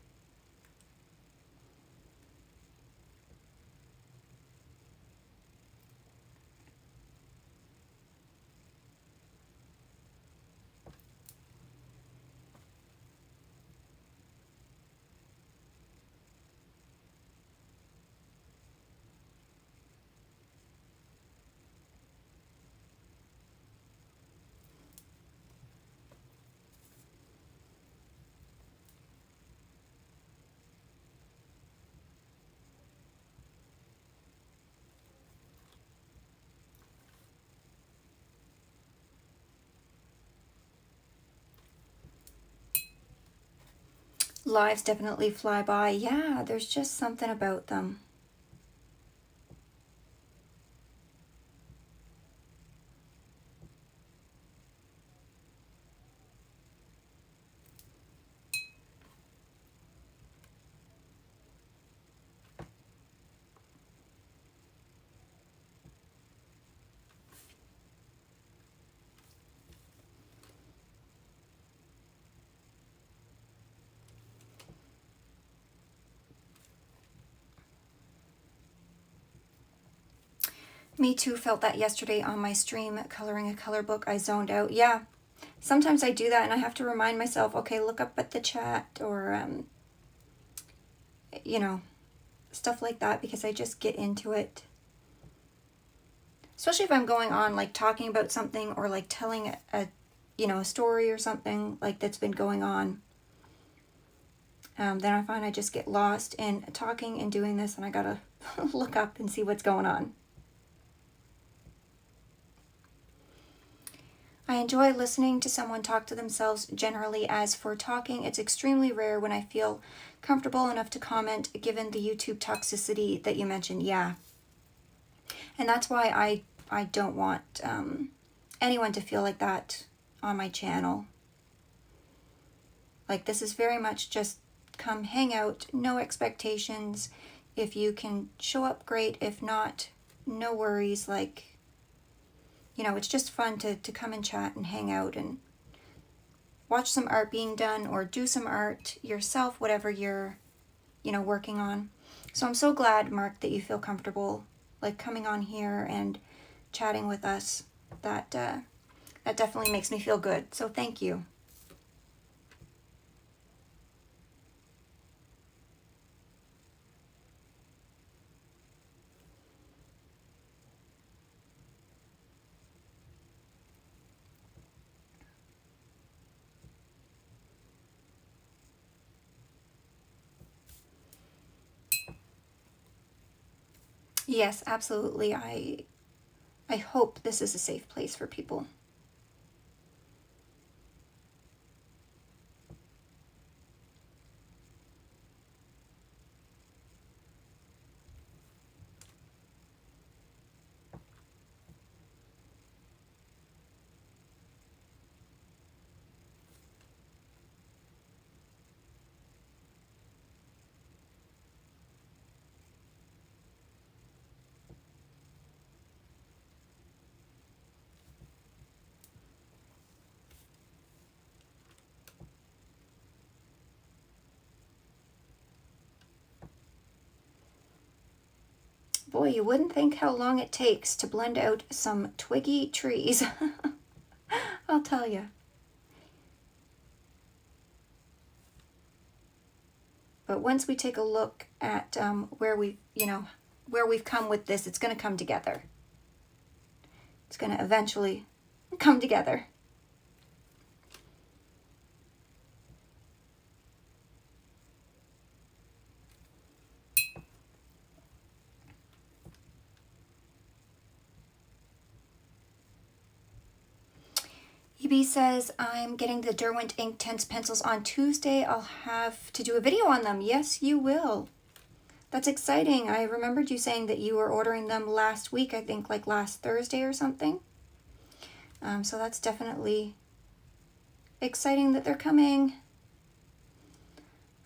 Lives definitely fly by. Yeah, there's just something about them. Me too, felt that yesterday on my stream coloring a color book. I zoned out. Yeah, sometimes I do that and I have to remind myself, okay, look up at the chat or, you know, stuff like that, because I just get into it. Especially if I'm going on, like talking about something or like telling a you know, a story or something like that's been going on. Then I find I just get lost in talking and doing this, and I gotta look up and see what's going on. I enjoy listening to someone talk to themselves generally. As for talking, it's extremely rare when I feel comfortable enough to comment, given the YouTube toxicity that you mentioned. Yeah. And that's why I don't want anyone to feel like that on my channel. Like, this is very much just come hang out, no expectations. If you can show up, great. If not, no worries. Like, you know, it's just fun to come and chat and hang out and watch some art being done or do some art yourself, whatever you're, you know, working on. So I'm so glad, Mark, that you feel comfortable like coming on here and chatting with us. That definitely makes me feel good. So thank you. Yes, absolutely. I hope this is a safe place for people. Boy, you wouldn't think how long it takes to blend out some twiggy trees. I'll tell you. But once we take a look at where we, you know, where we've come with this, it's going to come together. It's going to eventually come together. EB says, I'm getting the Derwent Inktense pencils on Tuesday. I'll have to do a video on them. Yes, you will. That's exciting. I remembered you saying that you were ordering them last week, I think like last Thursday or something. So that's definitely exciting that they're coming.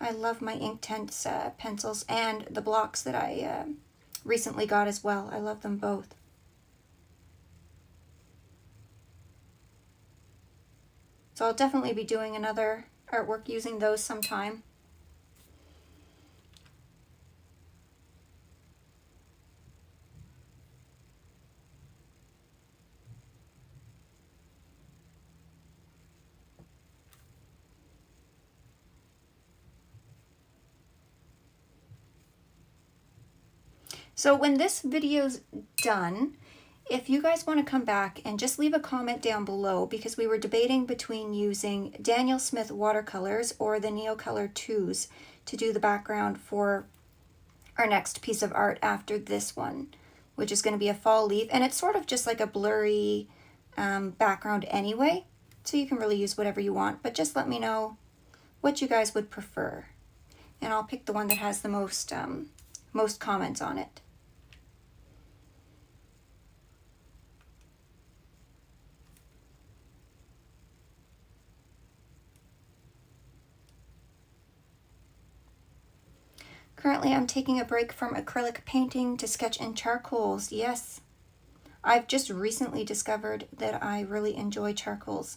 I love my Inktense pencils and the blocks that I recently got as well. I love them both. So I'll definitely be doing another artwork using those sometime. So when this video's done, if you guys want to come back and just leave a comment down below, because we were debating between using Daniel Smith watercolors or the Neocolor 2s to do the background for our next piece of art after this one, which is going to be a fall leaf. And it's sort of just like a blurry background anyway, so you can really use whatever you want, but just let me know what you guys would prefer. And I'll pick the one that has the most comments on it. Currently, I'm taking a break from acrylic painting to sketch in charcoals. Yes, I've just recently discovered that I really enjoy charcoals.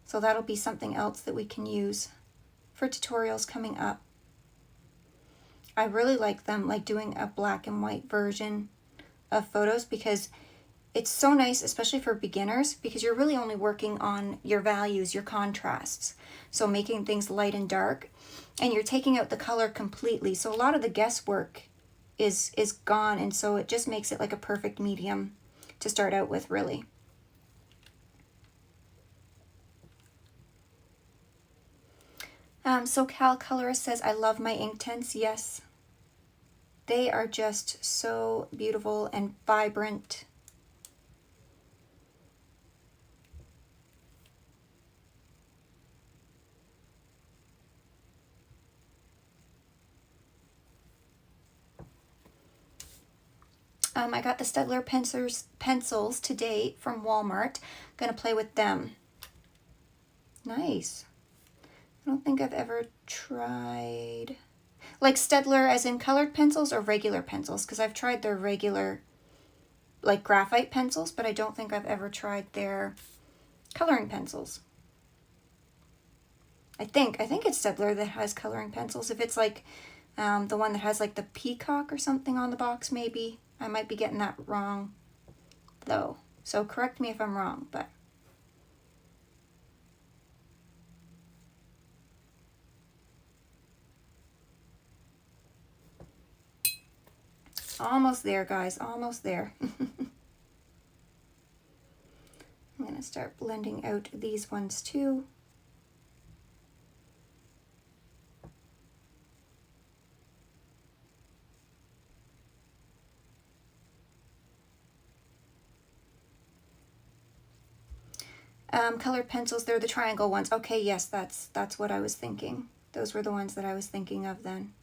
So that'll be something else that we can use for tutorials coming up. I really like them, like doing a black and white version of photos because it's so nice, especially for beginners, because you're really only working on your values, your contrasts. So making things light and dark, and you're taking out the color completely. So a lot of the guesswork is gone, and so it just makes it like a perfect medium to start out with, really. SoCal Colorist says, I love my Inktense. Yes, they are just so beautiful and vibrant. I got the Staedtler pencils today from Walmart. Gonna play with them. Nice. I don't think I've ever tried like Staedtler as in colored pencils or regular pencils, because I've tried their regular like graphite pencils, but I don't think I've ever tried their coloring pencils. I think it's Staedtler that has coloring pencils. If it's like the one that has like the peacock or something on the box, maybe. I might be getting that wrong though. So correct me if I'm wrong, but almost there, guys, almost there. I'm gonna start blending out these ones too. Colored pencils, they're the triangle ones. Okay, yes, that's what I was thinking. Those were the ones that I was thinking of then.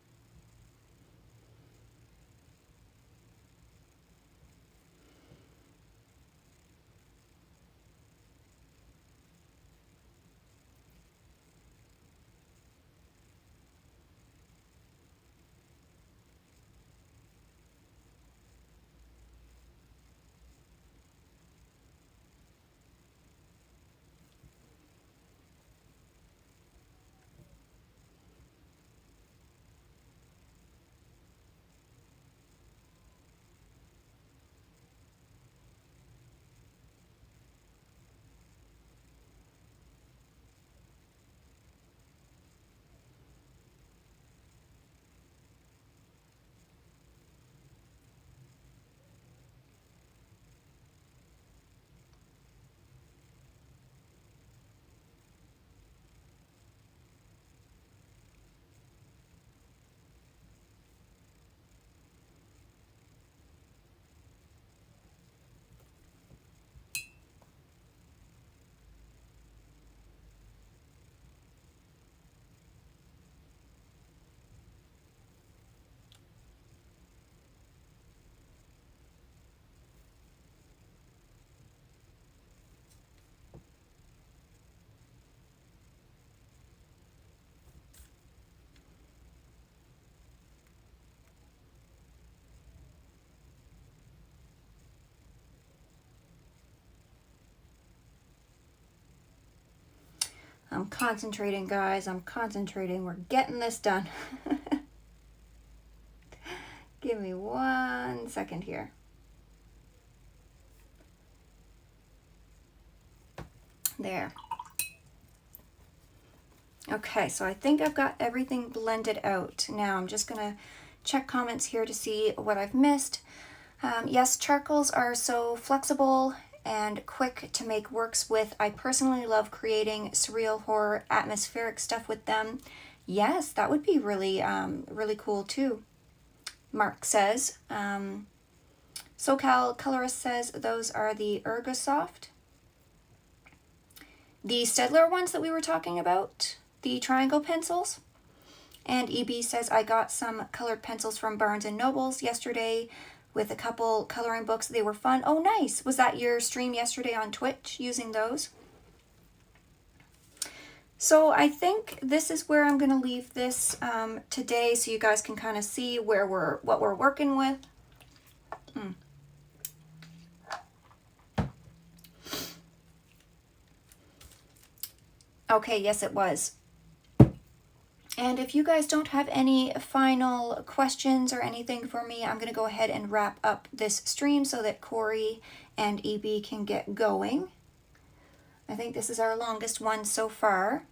I'm concentrating, guys. I'm concentrating. We're getting this done. Give me 1 second here. There. Okay, so I think I've got everything blended out. Now I'm just gonna check comments here to see what I've missed. Yes, charcoals are so flexible and quick to make works with. I personally love creating surreal horror atmospheric stuff with them. Yes, that would be really, really cool too. Mark says. SoCal Colorist says those are the Ergosoft. The Staedtler ones that we were talking about, the triangle pencils. And EB says, I got some colored pencils from Barnes & Noble's yesterday with a couple coloring books. They were fun. Oh, nice. Was that your stream yesterday on Twitch using those? So I think this is where I'm going to leave this today, so you guys can kind of see where what we're working with. Okay, yes it was. And if you guys don't have any final questions or anything for me, I'm going to go ahead and wrap up this stream so that Corey and EB can get going. I think this is our longest one so far.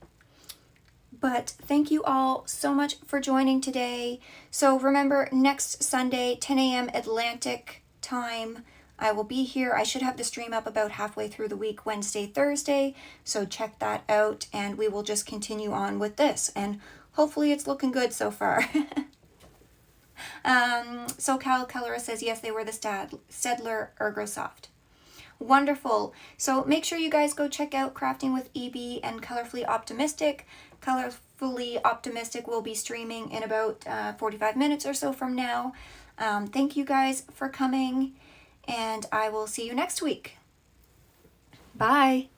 But thank you all so much for joining today. So remember, next Sunday, 10 a.m. Atlantic time, I will be here. I should have the stream up about halfway through the week, Wednesday, Thursday. So check that out, and we will just continue on with this. And hopefully it's looking good so far. SoCal Colorist says, yes, they were the Staedtler Ergosoft. Wonderful. So make sure you guys go check out Crafting with EB and Colorfully Optimistic. Colorfully Optimistic will be streaming in about 45 minutes or so from now. Thank you guys for coming, and I will see you next week. Bye.